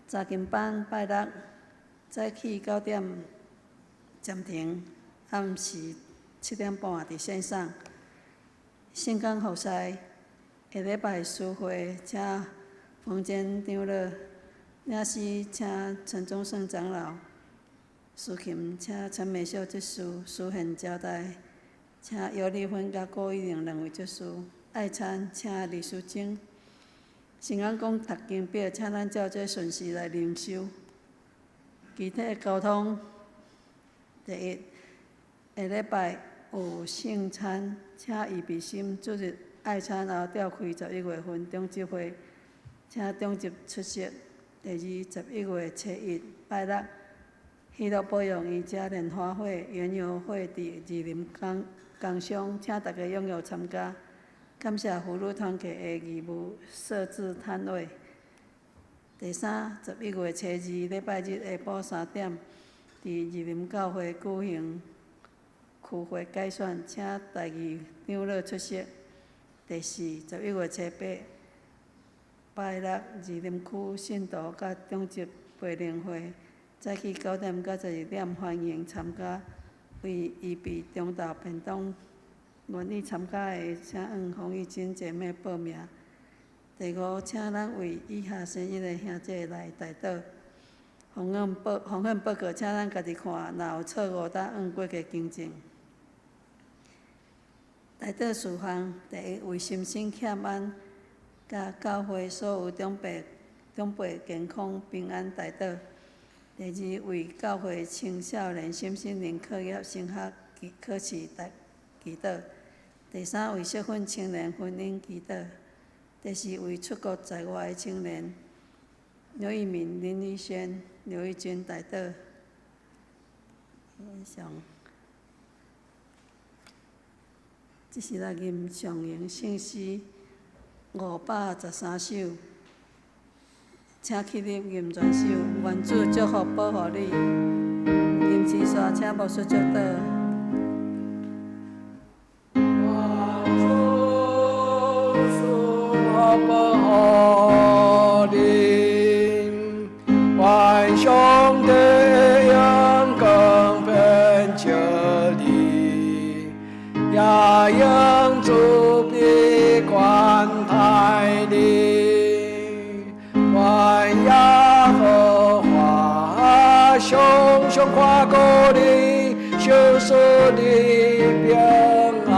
查经班拜6早起9点暂停，暗时7点半伫线上。圣光服侍，下礼拜书会请房间长老，领诗请陈宗胜长老，司琴请陈美秀执事，书宪交代，请姚丽芬甲郭玉玲两位执事，爱餐请李淑晶。圣光讲读经表，请咱照这顺序来灵修。具体的交通，第一，下礼拜有圣餐，请预备心，主日爱餐后召开11月份中集会，请中集出席。第二，11月初1拜六，喜乐保养医者莲花会园游会伫二林工商，请大家踊跃参加。感谢妇女团契的义务设置摊位。第三，11月初2礼拜日下晡3点，伫二林教会举行区会改选，请代议长老出席。第四，11月初8拜六，二林区信徒甲中集培灵会，早起9点到12点，欢迎参加。为预备中昼便当。愿意参加的，请向洪玉珍姐妹报名。第五，请咱为以下生日的兄弟来代祷。奉献报告，请咱家己看，若有错误，当按过去更正。代祷事项：第一，为心身欠安，甲教会所有长辈健康平安代祷。第二，为教会青少年心灵课业升学考试祈祷。第三，为适婚青年婚姻祈祷；第四，为出国在外的青年刘义民、林宇轩、刘义军代祷。这是来吟上行圣诗513首，请起立吟全首。愿主祝福保护你，吟诗煞请莫说足倒。
保护你，愿上帝阳光遍照你，也应主必关怀你，愿耶和华常常看顾你，守守你平安。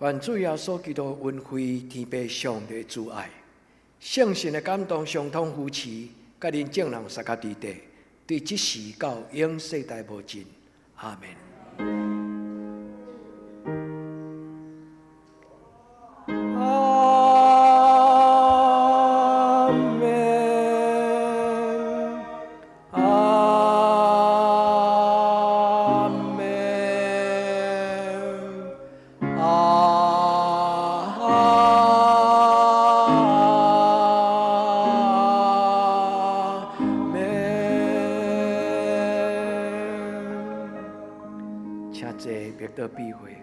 愿主耶稣基督恩惠天父上帝主爱，圣神的感动相通扶持，甲恁众人撒甲伫地，对即时到永世代无尽。阿门。请坐，别得避讳。